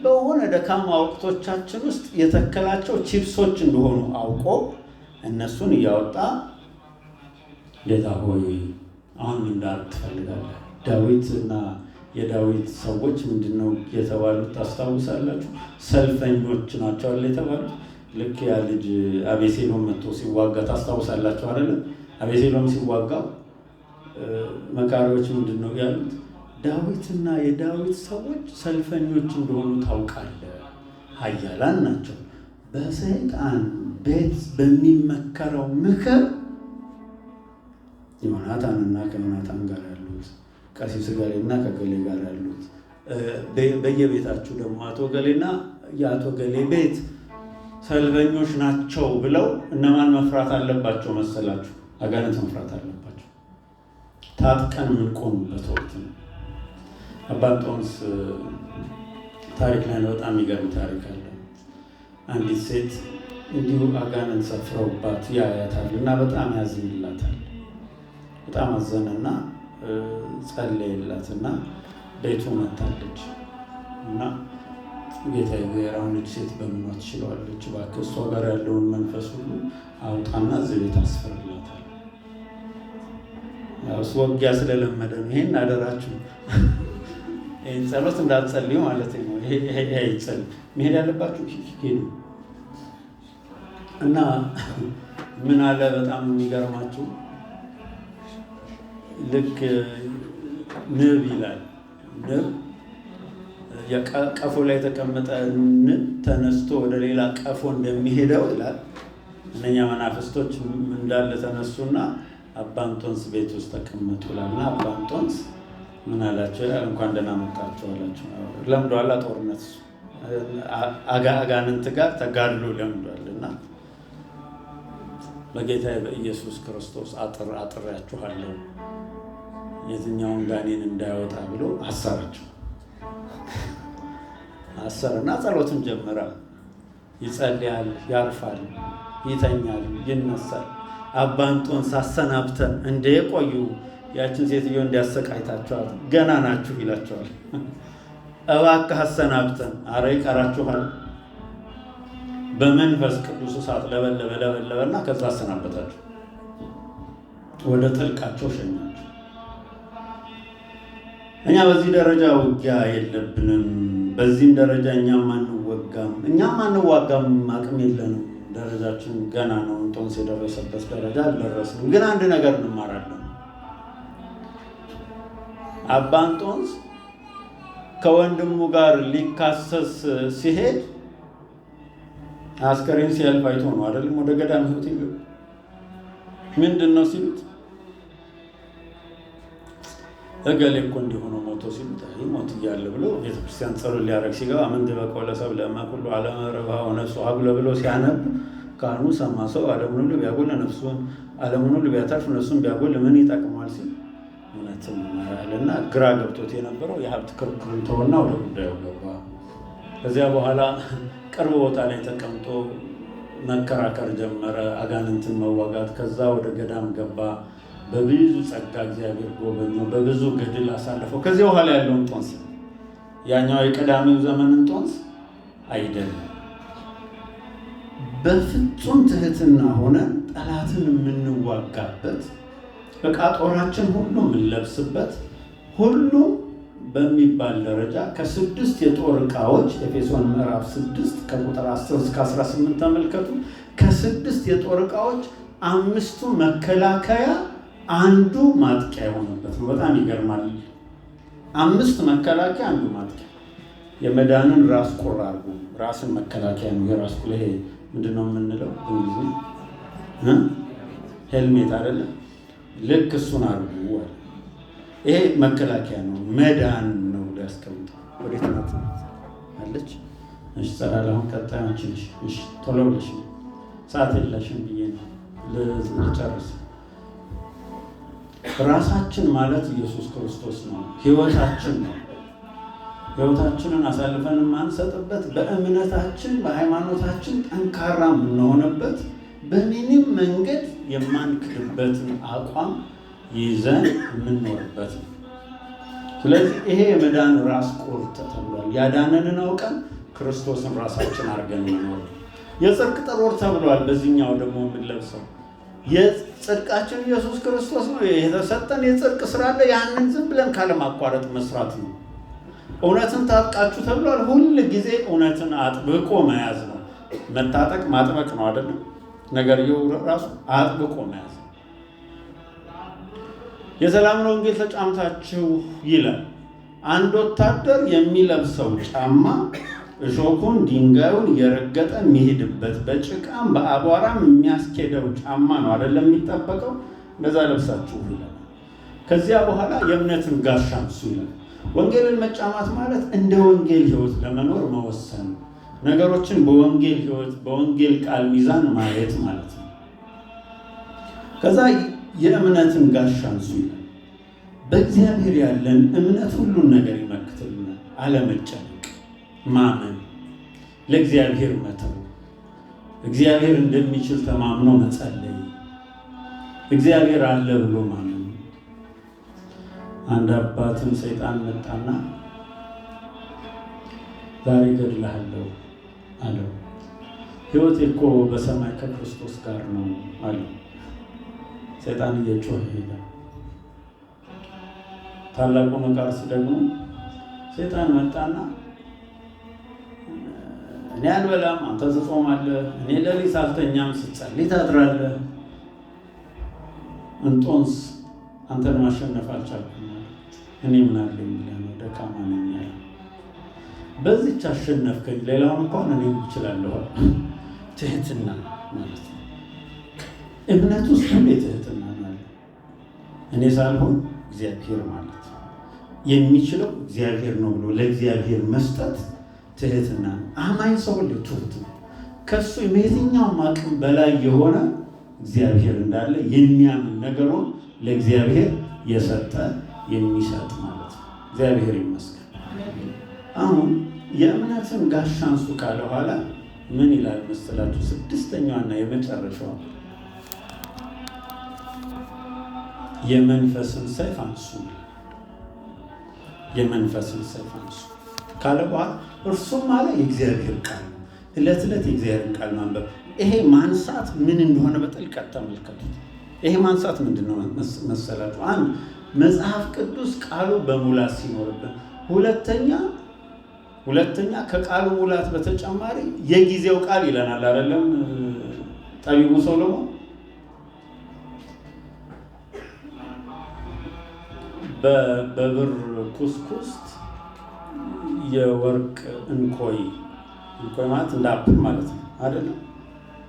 በሆነ ደካማ ወቅቶቻችን ውስጥ የተከላቸው ቺፕሶች እንደሆኑ አውቆ እነሱን እያወጣ ጌታ ሆይ አሁን ምን እንዳደርግ ትፈልጋለህ? ዳዊት እና የዳዊት ሰዎች ምንድነው የተባሉት ታስታውሳላችሁ? ሰልፈኞች ናቸው አይደል የተባሉት። ልክ ያ ልጅ አቤሴሎም መጥቶ ሲዋጋ ታስታውሳላችሁ አይደል? አቤሴሎም ሲዋጋው መቃሪዎች ምንድነው ያሉት? ዳዊትና የዳዊት ሰዎች ሰልፈኞች እንደሆኑ ታውቃለህ። ኃያላን ናቸው። በሰይጣን ቤት በሚመከረው ምክር ዮናታንና ከዮናታን ጋር ያሉት ቀሲስ ገሌና ከገሌ ጋር ያሉት በየቤታችሁ ደግሞ አቶ ገሌና የአቶ ገሌ ቤት ሰልፈኞች ናቸው ብለው እነማን መፍራት አለባቸው መሰላችሁ? አጋንንት መፍራት አለባቸው። ታጥቀን የምንቆምበት ወቅት ነው። አባ እንጦንስ ታሪክ ላይ በጣም የሚገርም ታሪክ አለ። አንዲት ሴት እንዲሁ አጋንንት ሰፍረውባት ያያታል እና በጣም ያዝንላታል። በጣም አዘነና ጸለየላትና ቤቱ መታለች እና ጌታ እግዚአብሔር ሴት በምኗ ትችላለች? እባክህ እሷ ጋር ያለውን መንፈስ ሁሉ አውጣና እዚህ ቤት አስፈርላታል። እሱ ወጊያ ስለለመደ ነው። ይሄን አደራችሁ ይሄን ጸሎት እንዳትጸልዩ ማለት ነው። ይሄ ይጸል መሄድ ያለባችሁ ሄዱ እና ምን አለ በጣም የሚገርማችሁ ልክ ንብ ይላል። ንብ የቀፎ ላይ የተቀመጠ ንብ ተነስቶ ወደ ሌላ ቀፎ እንደሚሄደው ይላል። እነኛ መናፍስቶች እንዳለ ተነሱና አባ እንጦንስ ቤት ውስጥ ተቀመጡ ይላልና አባ እንጦንስ ምን አላቸው ይላል? እንኳን ደህና መጣችሁ አላቸው። ለምዷል ጦርነት አጋንንት ጋር ተጋድሎ ለምዷልና በጌታ በኢየሱስ ክርስቶስ አጥሬያችኋለሁ የትኛውን ጋኔን እንዳይወጣ ብሎ አሰራቸው። አሰረና ጸሎትን ጀመረ። ይጸልያል፣ ያርፋል፣ ይተኛል፣ ይነሳል። አባ እንጦንስ አሰናብተን እንደ ቆዩ ያችን ሴትዮ እንዲያሰቃይታቸዋል ገና ናችሁ ይላቸዋል። እባክህ አሰናብተን፣ አረ ይቀራችኋል። በመንፈስ ቅዱስ እሳት ለበለበና ከዛ አሰናበታቸው፣ ወደ ጥልቃቸው ሸኛቸው። እኛ በዚህ ደረጃ ውጊያ የለብንም። በዚህም ደረጃ እኛም አንዋጋም፣ አቅም የለንም። ደረጃችን ገና ነው። እንጦንስ የደረሰበት ደረጃ አልደረስንም። ግን አንድ ነገር እንማራለን። አባ እንጦንስ ከወንድሙ ጋር ሊካሰስ ሲሄድ አስከሬን ሲያልፍ አይቶ ነው አይደለም ወደ ገዳም ህይወት ይገባ። ምንድን ነው ሲሉት እገሌ እኮ እንዲሆነው ሞቶ ሲሉት ሞት እያለ ብሎ ቤተክርስቲያን ጸሎት ሊያደርግ ሲገባ ምን ትበቀው ለሰብ ለማኩሉ አለመረባ ሆነሱ አጉለ ብሎ ሲያነብ ካህኑ ሰማ። ሰው ዓለሙን ሁሉ ቢያጎል ነፍሱን ዓለሙን ሁሉ ቢያተርፍ ነፍሱን ቢያጎል ምን ይጠቅማል ሲል እውነትም አለና ግራ ገብቶት የነበረው የሀብት ክርክሩን ተወና ወደ ጉዳዩ ገባ። ከዚያ በኋላ ቅርብ ቦታ ላይ ተቀምጦ መከራከር ጀመረ፣ አጋንንትን መዋጋት። ከዛ ወደ ገዳም ገባ። በብዙ ጸጋ እግዚአብሔር ጎበኘው፣ በብዙ ገድል አሳለፈው። ከዚህ በኋላ ያለው እንጦንስ ያኛው የቀዳሚው ዘመን እንጦንስ አይደለም። በፍጹም ትህትና ሆነን ጠላትን የምንዋጋበት ዕቃ ጦራችን ሁሉ የምንለብስበት ሁሉ በሚባል ደረጃ ከ6 የጦር ዕቃዎች ኤፌሶን ምዕራፍ 6 ከቁጥር 10 እስከ 18 ተመልከቱ። ከ6 የጦር ዕቃዎች 5ቱ መከላከያ አንዱ ማጥቂያ የሆነበት ነው። በጣም ይገርማል። 5 መከላከያ አንዱ ማጥቂያ። የመዳንን ራስ ቁር አድርጉ። ራስን መከላከያ ነው። የራስ ቁር ይሄ ምንድነው የምንለው እንግዲህ ሄልሜት አይደለም። ልክ እሱን አድርጉ። ይሄ መከላከያ ነው። መዳን ነው ያስቀምጠው። ወዴት ናት አለች? እሺ ጸዳል። አሁን ቀጣዮችን እሺ ቶሎ ብለሽ ሰዓት የለሽም ብዬ ነው ልጨርስ። ራሳችን ማለት ኢየሱስ ክርስቶስ ነው። ህይወታችን ነው። ህይወታችንን አሳልፈን የማንሰጥበት፣ በእምነታችን በሃይማኖታችን ጠንካራ የምንሆንበት፣ በምንም መንገድ የማንክድበትን አቋም ይዘን የምንኖርበት ነው። ስለዚህ ይሄ የመዳን ራስ ቁር ተብሏል። ያዳነንን አውቀን ክርስቶስን ራሳችን አድርገን መኖር። የጽድቅ ጥሩር ተብሏል። በዚህኛው ደግሞ የምንለብሰው የጽድቃችን ኢየሱስ ክርስቶስ ነው። የተሰጠን የጽድቅ ስራ አለ። ያንን ዝም ብለን ካለማቋረጥ መስራት ነው። እውነትን ታጥቃችሁ ተብሏል። ሁል ጊዜ እውነትን አጥብቆ መያዝ ነው። መታጠቅ ማጥበቅ ነው አይደለም? ነገርየው ራሱ አጥብቆ መያዝ ነው። የሰላምን ወንጌል ተጫምታችሁ ይላል። አንድ ወታደር የሚለብሰው ጫማ እሾኩን ድንጋዩን እየረገጠ የሚሄድበት በጭቃም በአቧራም የሚያስኬደው ጫማ ነው አይደለም የሚጠበቀው። እንደዛ ለብሳችሁ ይላል። ከዚያ በኋላ የእምነትን ጋሻ አንሱ ይላል። ወንጌልን መጫማት ማለት እንደ ወንጌል ህይወት ለመኖር መወሰን፣ ነገሮችን በወንጌል ህይወት በወንጌል ቃል ሚዛን ማየት ማለት ነው። ከዛ የእምነትን ጋሻ አንሱ ይላል። በእግዚአብሔር ያለን እምነት ሁሉን ነገር ይመክትልናል። አለመጨነቅ፣ ማመን፣ ለእግዚአብሔር መተው፣ እግዚአብሔር እንደሚችል ተማምኖ መጸለይ፣ እግዚአብሔር አለ ብሎ ማመን። አንድ አባትም ሰይጣን መጣና ዛሬ እገድልሃለሁ አለው። ሕይወቴ እኮ በሰማይ ከክርስቶስ ጋር ነው አለው። ሰይጣን እየጮኸ ሄደ። ታላቁ መቃርስ ደግሞ ሰይጣን መጣና እኔ አልበላም፣ አንተ ትጾማለህ፣ እኔ ሌሊት አልተኛም፣ ስትጸልይ ታድራለህ፣ እንጦንስ አንተን ማሸነፍ አልቻልኩም፣ እኔ ምን አለኝ ብለህ ነው? ደካማ ነኝ ያለ። በዚህች አሸነፍከኝ፣ ሌላውን እንኳን እኔ እችላለሁ። ትህትና ማለት ነው። እምነት ውስጥ ሁሌ ትህትና ማለት እኔ ሳልሆን እግዚአብሔር ማለት ነው። የሚችለው እግዚአብሔር ነው ብሎ ለእግዚአብሔር መስጠት ትህትና ነው። አማኝ ሰው ሁሉ ትሁት ነው። ከሱ የየትኛውም አቅም በላይ የሆነ እግዚአብሔር እንዳለ የሚያምን ነገሩን ለእግዚአብሔር የሰጠ የሚሰጥ ማለት ነው። እግዚአብሔር ይመስገን። አሁን የእምነትን ጋሻ አንሱ ካለ በኋላ ምን ይላል መሰላችሁ? ስድስተኛዋና የመጨረሻዋ የመንፈስን ሰይፍ አንሱ። የመንፈስን ሰይፍ አንሱ ካለ በኋላ እርሱም አለ የእግዚአብሔር ቃል ነው። ዕለት ዕለት የእግዚአብሔር ቃል ማንበብ። ይሄ ማንሳት ምን እንደሆነ በጥልቀት ተመልከቱት። ይሄ ማንሳት ምንድን ነው መሰላችሁ? አንድ መጽሐፍ ቅዱስ ቃሉ በሙላት ሲኖርብን፣ ሁለተኛ ከቃሉ ሙላት በተጨማሪ የጊዜው ቃል ይለናል አይደለም ጠቢቡ ሶሎሞን? በብር ኩስኩስት የወርቅ እንኮይ ማለት እንደ አፕል ማለት ነው አይደለም?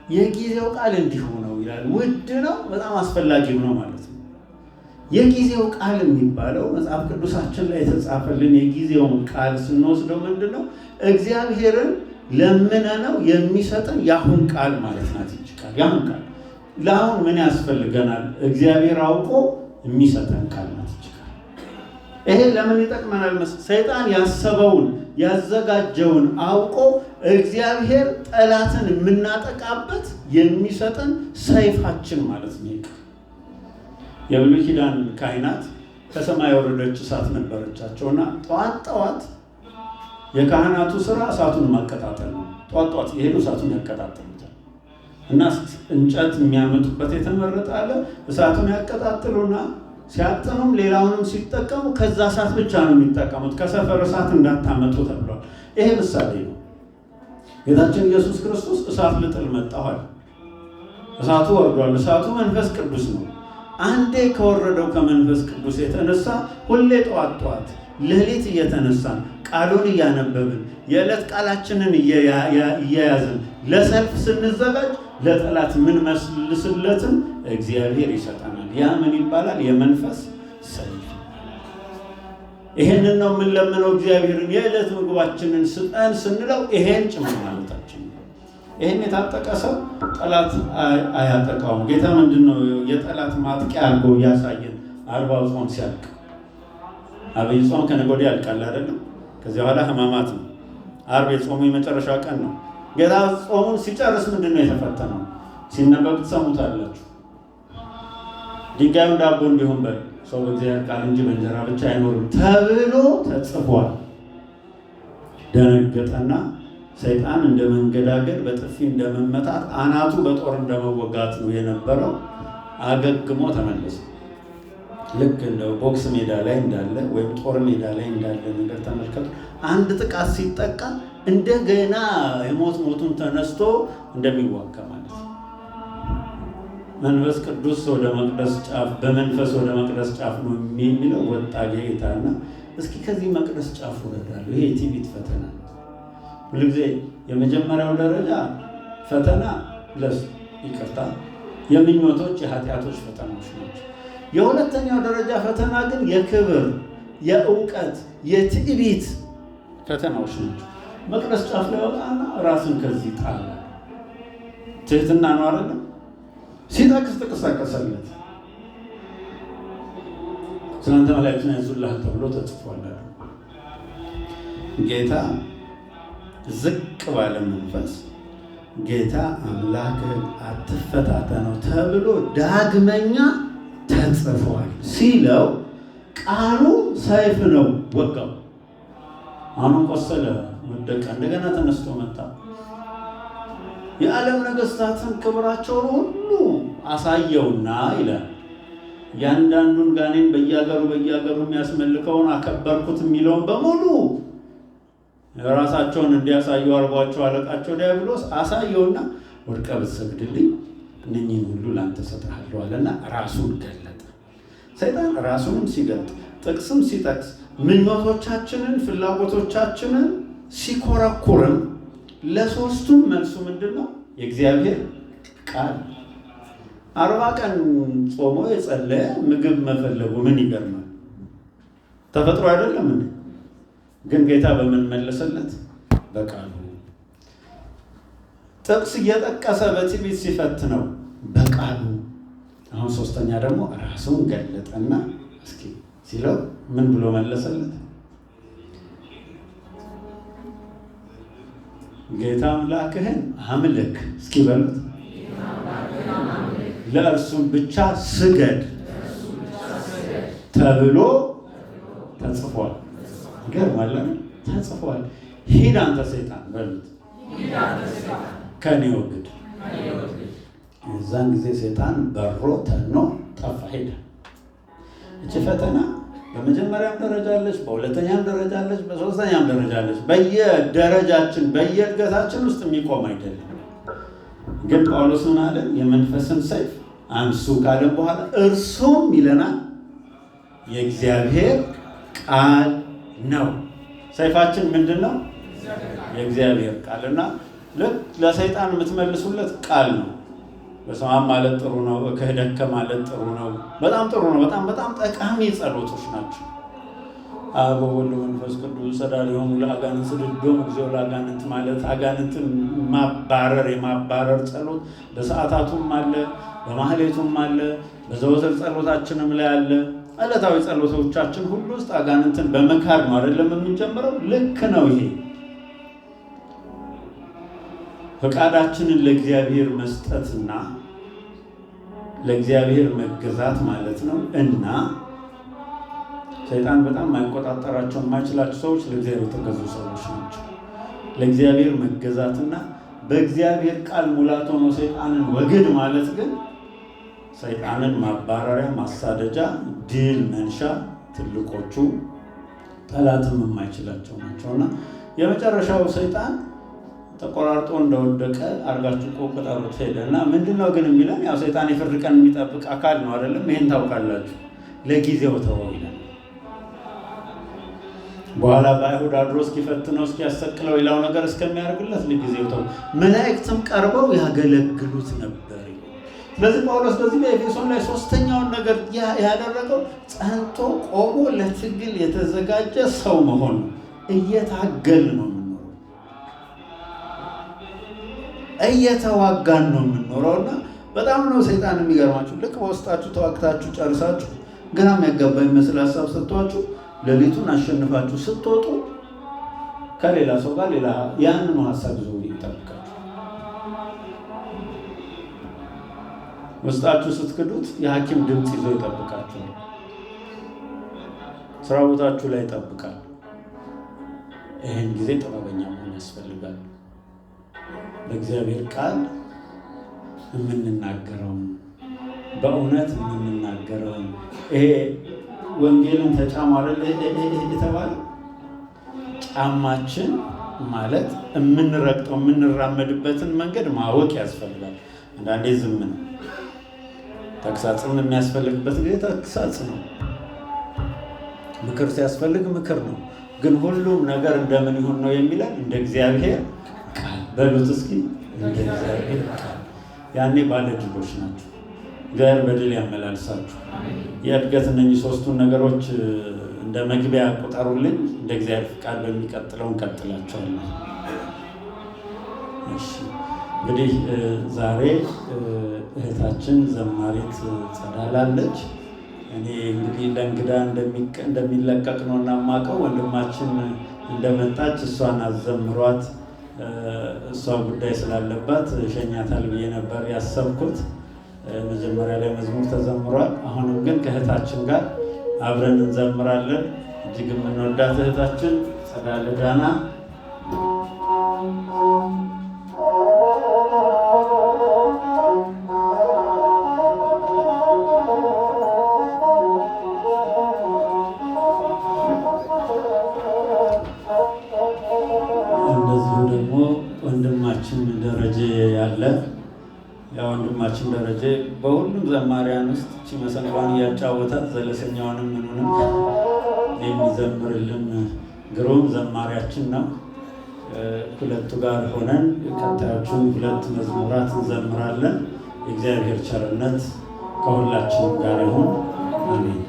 የጊዜው ቃል እንዲሁ ነው ይላል። ውድ ነው፣ በጣም አስፈላጊም ነው ማለት ነው። የጊዜው ቃል የሚባለው መጽሐፍ ቅዱሳችን ላይ የተጻፈልን የጊዜውን ቃል ስንወስደው ምንድን ነው? እግዚአብሔርን ለምነነው የሚሰጠን የአሁን ቃል ማለት ናት። ይች ቃል የአሁን ቃል ለአሁን ምን ያስፈልገናል? እግዚአብሔር አውቆ የሚሰጠን ቃል ናት ይች ቃል። ይሄ ለምን ይጠቅመናል? ሰይጣን ያሰበውን ያዘጋጀውን አውቆ እግዚአብሔር ጠላትን የምናጠቃበት የሚሰጠን ሰይፋችን ማለት ነው። የብሉይ ኪዳን ካህናት ከሰማይ የወረደች እሳት ነበረቻቸውና ጠዋት የካህናቱ ስራ እሳቱን ማቀጣጠል ነው። ጠዋት የሄዱ እሳቱን ያቀጣጥሉታል እና እንጨት የሚያመጡበት የተመረጠ አለ። እሳቱን ያቀጣጥሉና ሲያጥኑም ሌላውንም ሲጠቀሙ ከዛ እሳት ብቻ ነው የሚጠቀሙት። ከሰፈር እሳት እንዳታመጡ ተብሏል። ይሄ ምሳሌ ነው። ጌታችን ኢየሱስ ክርስቶስ እሳት ልጥል መጣኋል። እሳቱ ወርዷል። እሳቱ መንፈስ ቅዱስ ነው። አንዴ ከወረደው ከመንፈስ ቅዱስ የተነሳ ሁሌ ጠዋት ሌሊት እየተነሳን ቃሉን እያነበብን የዕለት ቃላችንን እየያዝን ለሰልፍ ስንዘጋጅ ለጠላት ምን መስልስለትን እግዚአብሔር ይሰጠናል። ያ ምን ይባላል? የመንፈስ ሰይፍ። ይሄንን ነው የምንለምነው እግዚአብሔርን። የዕለት ምግባችንን ስጠን ስንለው ይሄን ጭምር ማለታችን ነው። ይሄን የታጠቀ ሰው ጠላት አያጠቃውም። ጌታ ምንድነው የጠላት ማጥቂያ አድርጎ እያሳየን 40 ጾም ሲያልቅ፣ አብይ ጾም ከነገ ወዲያ ያልቃል አይደለም? ከዚያ በኋላ ሕማማት ነው። ዓርብ የጾሙ የመጨረሻ ቀን ነው። ጌታ ጾሙን ሲጨርስ ምንድነው የተፈተነው? ሲነበብ ትሰሙታላችሁ። ድንጋዩን ዳቦ እንዲሆን በል ሰው በእግዚአብሔር ቃል እንጂ በእንጀራ ብቻ አይኖርም ተብሎ ተጽፏል። ደነገጠና ሰይጣን እንደ መንገዳገድ በጥፊ እንደመመታት አናቱ በጦር እንደመወጋት ነው የነበረው። አገግሞ ተመለሰ። ልክ እንደ ቦክስ ሜዳ ላይ እንዳለ ወይም ጦር ሜዳ ላይ እንዳለ ነገር ተመልከቱ። አንድ ጥቃት ሲጠቃ እንደገና ሞቱን ተነስቶ እንደሚዋጋ ማለት ነው። መንፈስ ቅዱስ ወደ መቅደስ ጫፍ በመንፈስ ወደ መቅደስ ጫፍ ነው የሚለው ወጣ ጌታና እስኪ ከዚህ መቅደስ ጫፍ ወረዳለሁ። ይሄ የትዕቢት ፈተና ነው። ሁሉ ጊዜ የመጀመሪያው ደረጃ ፈተና የምኞቶች የኃጢአቶች ፈተናዎች ናቸው። የሁለተኛው ደረጃ ፈተና ግን የክብር፣ የእውቀት፣ የትዕቢት ፈተናዎች ናቸው። መቅደስ ጫፍ ላይ ወጣና ራስን ከዚህ ጣለ። ትህትና ነው አይደለም? ሲጠቅስ ተቀሳቀሰለት። ስለአንተ መላእክትን ያዙልሃል ተብሎ ተጽፏል። ጌታ ዝቅ ባለ መንፈስ ጌታ አምላክህን አትፈታተነው ተብሎ ዳግመኛ ተጽፏል ሲለው ቃሉ ሰይፍ ነው። ወጋው። አሁን ቆሰለ ወደቀ፣ እንደገና ተነስቶ መጣ። የዓለም ነገስታትን ክብራቸውን ሁሉ አሳየውና ይላል ያንዳንዱን ጋኔን በየሀገሩ የሚያስመልከውን አከበርኩት የሚለውን በሙሉ ራሳቸውን እንዲያሳዩ አርጓቸው አለቃቸው ዲያብሎስ አሳየውና ወድቀ ብትሰግድልኝ እነኚህን ሁሉ ላንተ ሰጥሃለሁ አለና ራሱን ገለጠ። ሰይጣን ራሱንም ሲገልጥ ጥቅስም ሲጠቅስ ምኞቶቻችንን ፍላጎቶቻችንን ሲኮረኩርም ለሶስቱም መልሱ ምንድነው? የእግዚአብሔር ቃል። 40 ቀን ጾሞ የጸለየ ምግብ መፈለጉ ምን ይገርማል? ተፈጥሮ አይደለም እንዴ? ግን ጌታ በምን መለሰለት? በቃሉ። ጥቅስ እየጠቀሰ በትዕቢት ሲፈትነው በቃሉ። አሁን ሶስተኛ ደግሞ ራሱን ገለጠና እስኪ ሲለው ምን ብሎ መለሰለት? ጌታ አምላክህን አምልክ እስኪ በሉት፣ ለእርሱም ብቻ ስገድ ተብሎ ተጽፏል። ይገርማል። ተጽፏል። ሂድ አንተ ሰይጣን በሉት፣ ከኔ ወግድ። የዛን ጊዜ ሰይጣን በሮ ተኖ ጠፋ፣ ሄደ። እቺ ፈተና በመጀመሪያም ደረጃ አለች፣ በሁለተኛም ደረጃ አለች፣ በሶስተኛም ደረጃ አለች። በየደረጃችን በየእድገታችን ውስጥ የሚቆም አይደለም። ግን ጳውሎስ ምን አለ? የመንፈስን ሰይፍ አንሱ ካለን በኋላ እርሱም ይለናል የእግዚአብሔር ቃል ነው። ሰይፋችን ምንድን ነው? የእግዚአብሔር ቃልና ለሰይጣን የምትመልሱለት ቃል ነው። በስመ አብ ማለት ጥሩ ነው። ከደከ ማለት ጥሩ ነው። በጣም ጥሩ ነው። በጣም ጠቃሚ ጸሎቶች ናቸው። አብ ወወልድ ወመንፈስ ቅዱስ ጸዳሊሆሙ ለአጋንንት ስድዶሙ እግዚኦ ለአጋንንት ማለት አጋንንትን ማባረር የማባረር ጸሎት በሰዓታቱም አለ፣ በማህሌቱም አለ፣ በዘወትር ጸሎታችንም ላይ አለ። ዕለታዊ ጸሎቶቻችን ሁሉ ውስጥ አጋንንትን በመካድ ነው አይደለም የምንጀምረው። ልክ ነው። ይሄ ፈቃዳችንን ለእግዚአብሔር መስጠትና ለእግዚአብሔር መገዛት ማለት ነው። እና ሰይጣን በጣም የማይቆጣጠራቸው የማይችላቸው ሰዎች ለእግዚአብሔር የተገዙ ሰዎች ናቸው። ለእግዚአብሔር መገዛትና በእግዚአብሔር ቃል ሙላት ሆኖ ሰይጣንን ወግድ ማለት ግን ሰይጣንን ማባረሪያ፣ ማሳደጃ፣ ድል መንሻ ትልቆቹ ጠላትም የማይችላቸው ናቸውና የመጨረሻው ሰይጣን ተቆራርጦ እንደወደቀ አርጋችሁ ቆቅጣሩት ሄደ እና ምንድነው ግን የሚለን? ያው ሰይጣን የፍርድ ቀን የሚጠብቅ አካል ነው አይደለም? ይሄን ታውቃላችሁ። ለጊዜው ተወው ይላል። በኋላ በአይሁድ አድሮ እስኪፈትነው እስኪያሰቅለው ሌላው ነገር እስከሚያደርግለት ለጊዜው ተወው። መላእክትም ቀርበው ያገለግሉት ነበር። ስለዚህ ጳውሎስ በዚህ በኤፌሶን ላይ ሶስተኛውን ነገር ያደረገው ጸንቶ ቆሞ ለትግል የተዘጋጀ ሰው መሆን ነው። እየታገል ነው የምንኖረው፣ እየተዋጋን ነው የምንኖረውና በጣም ነው ሰይጣን የሚገርማችሁ። ልክ በውስጣችሁ ተዋግታችሁ ጨርሳችሁ ግራ የሚያጋባ የሚመስል ሀሳብ ሰጥቷችሁ ሌሊቱን አሸንፋችሁ ስትወጡ ከሌላ ሰው ጋር ሌላ ያንኑ ሀሳብ ይዞ ይጠብቃል። ውስጣችሁ ስትክዱት የሐኪም ድምፅ ይዞ ይጠብቃችኋል። ስራ ቦታችሁ ላይ ይጠብቃል። ይህን ጊዜ ጥበበኛ መሆን ያስፈልጋል። በእግዚአብሔር ቃል የምንናገረውን በእውነት የምንናገረውን ይሄ ወንጌልን ተጫሙ አይደል የተባለ ጫማችን ማለት የምንረግጠው የምንራመድበትን መንገድ ማወቅ ያስፈልጋል። አንዳንዴ ዝም ነው። ተግሳጽም የሚያስፈልግበት ጊዜ ተግሳጽ ነው። ምክር ሲያስፈልግ ምክር ነው። ግን ሁሉም ነገር እንደምን ይሁን ነው የሚለን? እንደ እግዚአብሔር ቃል በሉት እስኪ፣ እንደ እግዚአብሔር ቃል። ያኔ ባለ ድሎች ናቸው። እግዚአብሔር በድል ያመላልሳችሁ። የእድገት እነኚህ ሶስቱን ነገሮች እንደ መግቢያ ቁጠሩልኝ። እንደ እግዚአብሔር ቃል በሚቀጥለው እንቀጥላቸዋለን። እሺ እንግዲህ ዛሬ እህታችን ዘማሪት ጸዳላለች። እኔ እንግዲህ ለእንግዳ እንደሚለቀቅ ነው እና የማውቀው ወንድማችን እንደመጣች እሷን አዘምሯት፣ እሷ ጉዳይ ስላለባት ሸኛታል ብዬ ነበር ያሰብኩት። መጀመሪያ ላይ መዝሙር ተዘምሯል። አሁንም ግን ከእህታችን ጋር አብረን እንዘምራለን። እጅግ የምንወዳት እህታችን ጸዳለ ዳና ወንድማችን ደረጀ ያለ ወንድማችን ደረጀ በሁሉም ዘማሪያን ውስጥ እቺ መሰንቋን እያጫወታት ዘለሰኛውንም ምኑንም የሚዘምርልን ግሩም ዘማሪያችን ነው። ሁለቱ ጋር ሆነን ቀጣዮቹን ሁለት መዝሙራት እንዘምራለን። የእግዚአብሔር ቸርነት ከሁላችንም ጋር ይሁን። አሜን።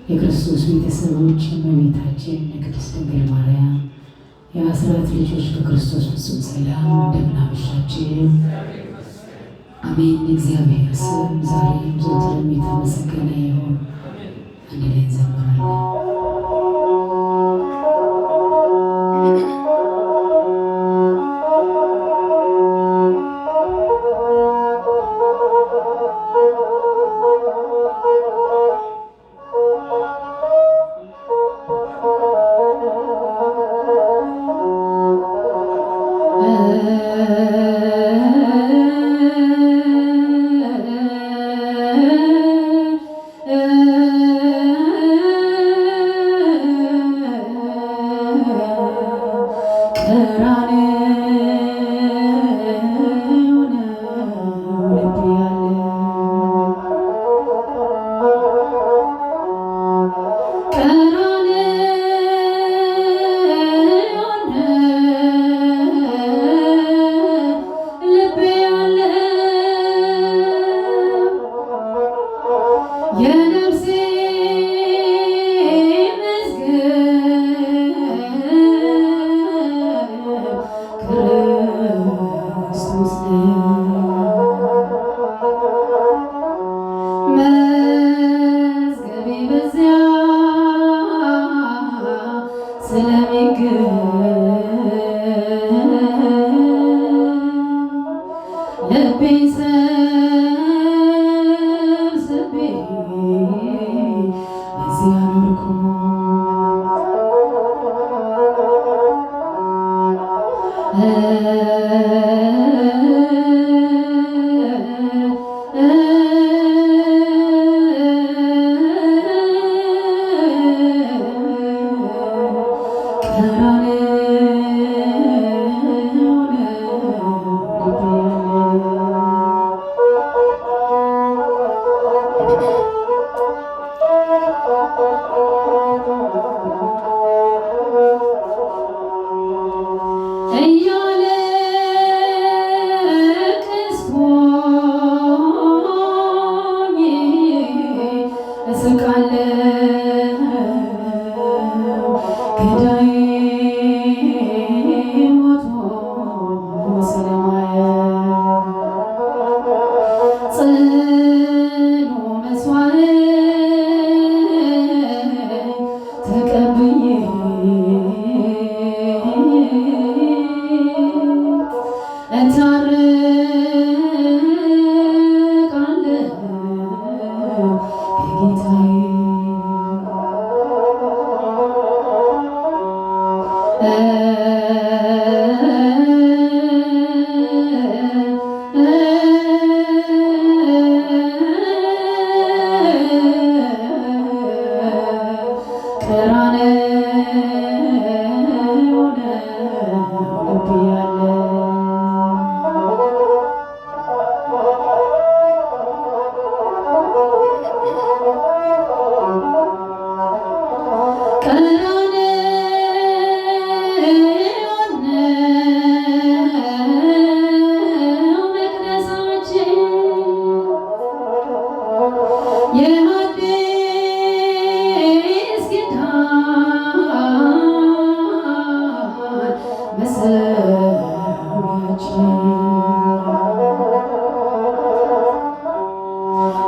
የክርስቶስ ቤተሰቦች እመቤታችን የቅድስት ድንግል ማርያም የአስራት ልጆች በክርስቶስ ፍጹም ሰላም እንደምን አመሻችሁ። አሜን። እግዚአብሔር ስም ዛሬም ዘወትርም የተመሰገነ ይሁን። አንድ ላይ እንዘምራለን።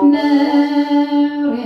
ነውር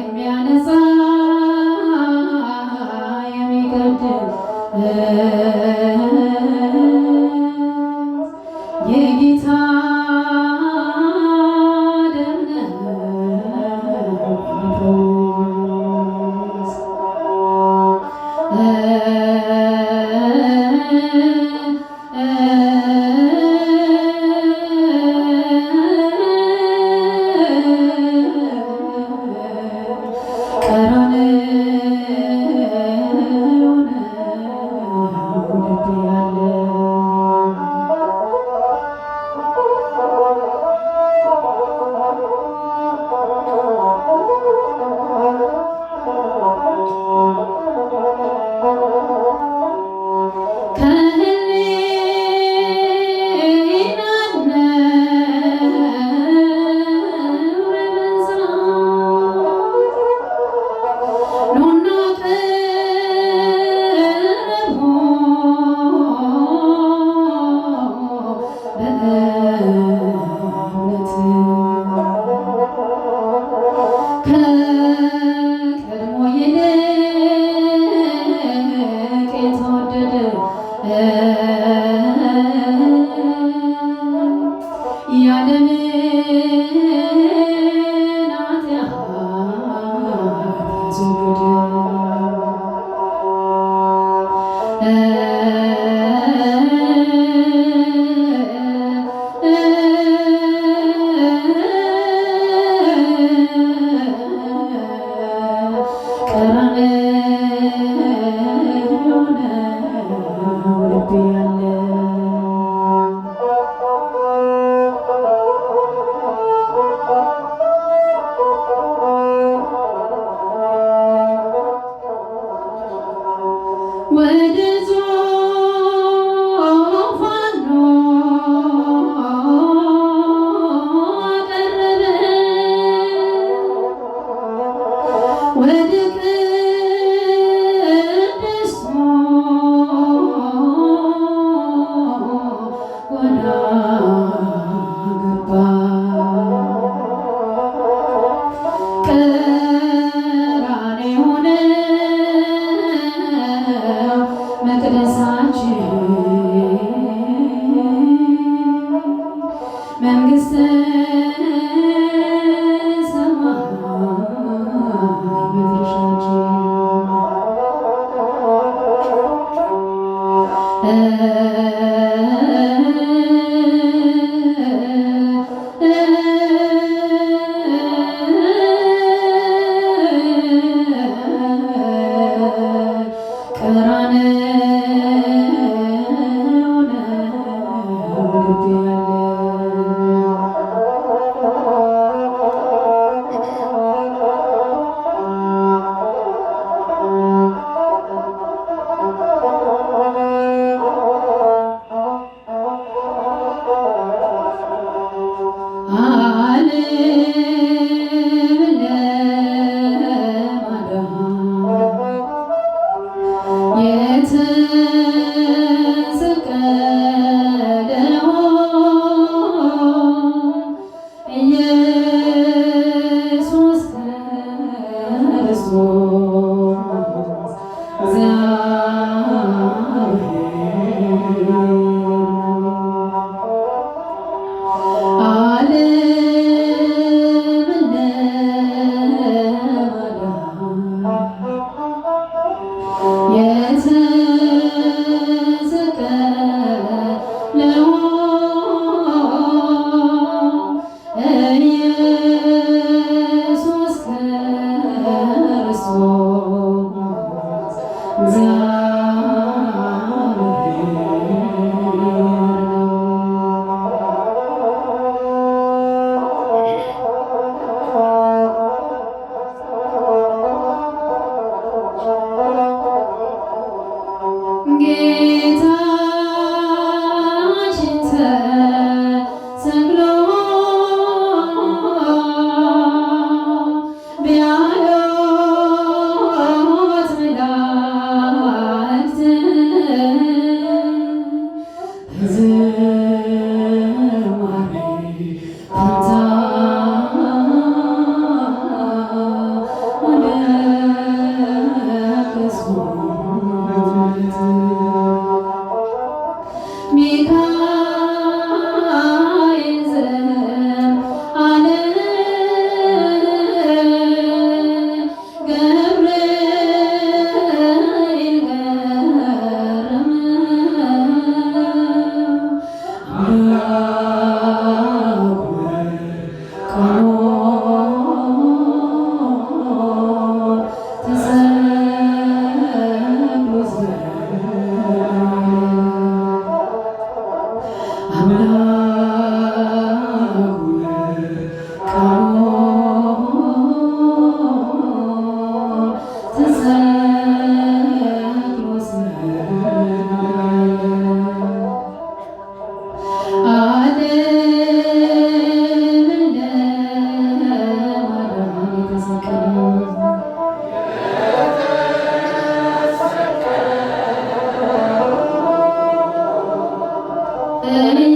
Oh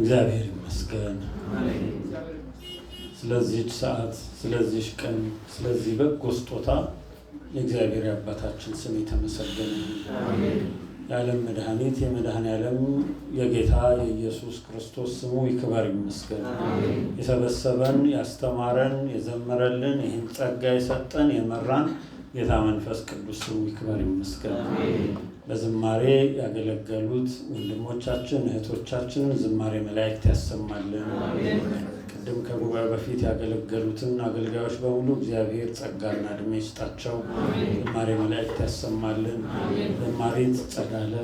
እግዚአብሔር ይመስገን ስለዚህች ሰዓት፣ ስለዚህ ቀን፣ ስለዚህ በጎ ስጦታ የእግዚአብሔር የአባታችን ስም የተመሰገነ ይሁን። የዓለም መድኃኒት የመድኃኔዓለም የጌታ የኢየሱስ ክርስቶስ ስሙ ይክበር ይመስገን። የሰበሰበን፣ ያስተማረን፣ የዘመረልን፣ ይህን ጸጋ የሰጠን፣ የመራን ጌታ መንፈስ ቅዱስ ስሙ ይክበር ይመስገን። በዝማሬ ያገለገሉት ወንድሞቻችን እህቶቻችንን ዝማሬ መላእክት ያሰማልን። ቅድም ከጉባኤ በፊት ያገለገሉትን አገልጋዮች በሙሉ እግዚአብሔር ጸጋና ዕድሜ ይስጣቸው። ዝማሬ መላእክት ያሰማልን። ዘማሪት ጸዳለ፣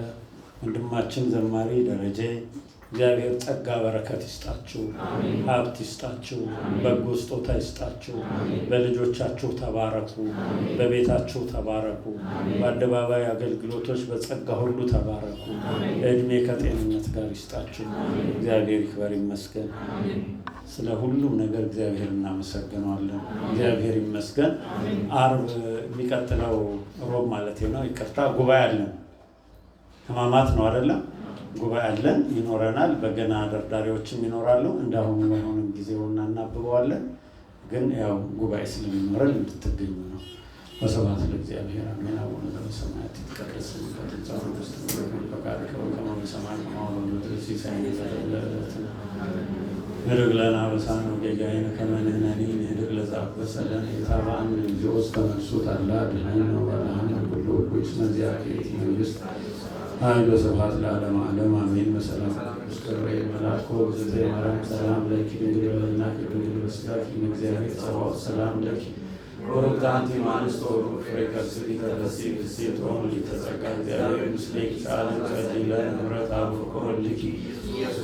ወንድማችን ዘማሪ ደረጀ እግዚአብሔር ጸጋ በረከት ይስጣችሁ፣ ሀብት ይስጣችሁ፣ በጎ ስጦታ ይስጣችሁ። በልጆቻችሁ ተባረኩ፣ በቤታችሁ ተባረኩ፣ በአደባባይ አገልግሎቶች በጸጋ ሁሉ ተባረኩ። እድሜ ከጤንነት ጋር ይስጣችሁ። እግዚአብሔር ይክበር ይመስገን። ስለ ሁሉም ነገር እግዚአብሔር እናመሰግነዋለን። እግዚአብሔር ይመስገን። ዓርብ የሚቀጥለው ሮብ ማለት ነው፣ ይቅርታ፣ ጉባኤ አለን። ሕማማት ነው አይደለም? ጉባኤ አለን፣ ይኖረናል። በገና ደርዳሪዎችም ይኖራሉ። እንዳሁኑ ባይሆንም ጊዜውና እናብበዋለን። ግን ያው ጉባኤ ስለሚኖረን እንድትገኙ ነው። ወስብሐት ለእግዚአብሔር አሜን። አቡነ ዘበሰማያት ይትቀደስ ስምከ ትምጻእ መንግሥትከ ወይኩን ፈቃድከ በከመ በሰማይ ከማሁ በምድር ሲሳየነ ዘለለዕለትነ ንኅድግ ለነ አበሳነ ወጌጋየነ ከመ ንሕነኒ ንኅድግ ለዘአበሰ ለነ ኢታብአነ እግዚኦ ውስተ መንሱት አላ አድኅነነ ወባልሐነ ኩሉ እኩይ እስመ ዚአከ ይእቲ መንግሥት ኃይል ወስብሐት ለዓለመ ዓለም አሜን። በሰላም ቅዱስ ገብርኤል መልአክ ወእግዝእትየ ማርያም ሰላም ለኪ ድንግል በኅሊናኪ ድንግል በሥጋኪ እግዚአብሔር ጸባኦት ሰላም ለኪ ወርክት አንቲ እምአንስት ወቡሩክ ፍሬ ከርሥኪ ተፈሥሒ ፍሥሕት ወምልዕተ ጸጋ እግዚአብሔር ምስሌኪ ቃልን ጸልዪ ለነ ምሕረተ አብ ወወልድኪ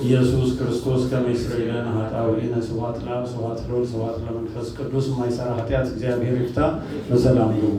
ኢየሱስ ክርስቶስ ከመ ይስረይ ለነ ኃጣውኢነ። ስብሐት ለአብ ስብሐት ለወልድ ስብሐት ለመንፈስ ቅዱስ። የማይሠራ ኃጢአት እግዚአብሔር ይፍታ። በሰላም ግቡ።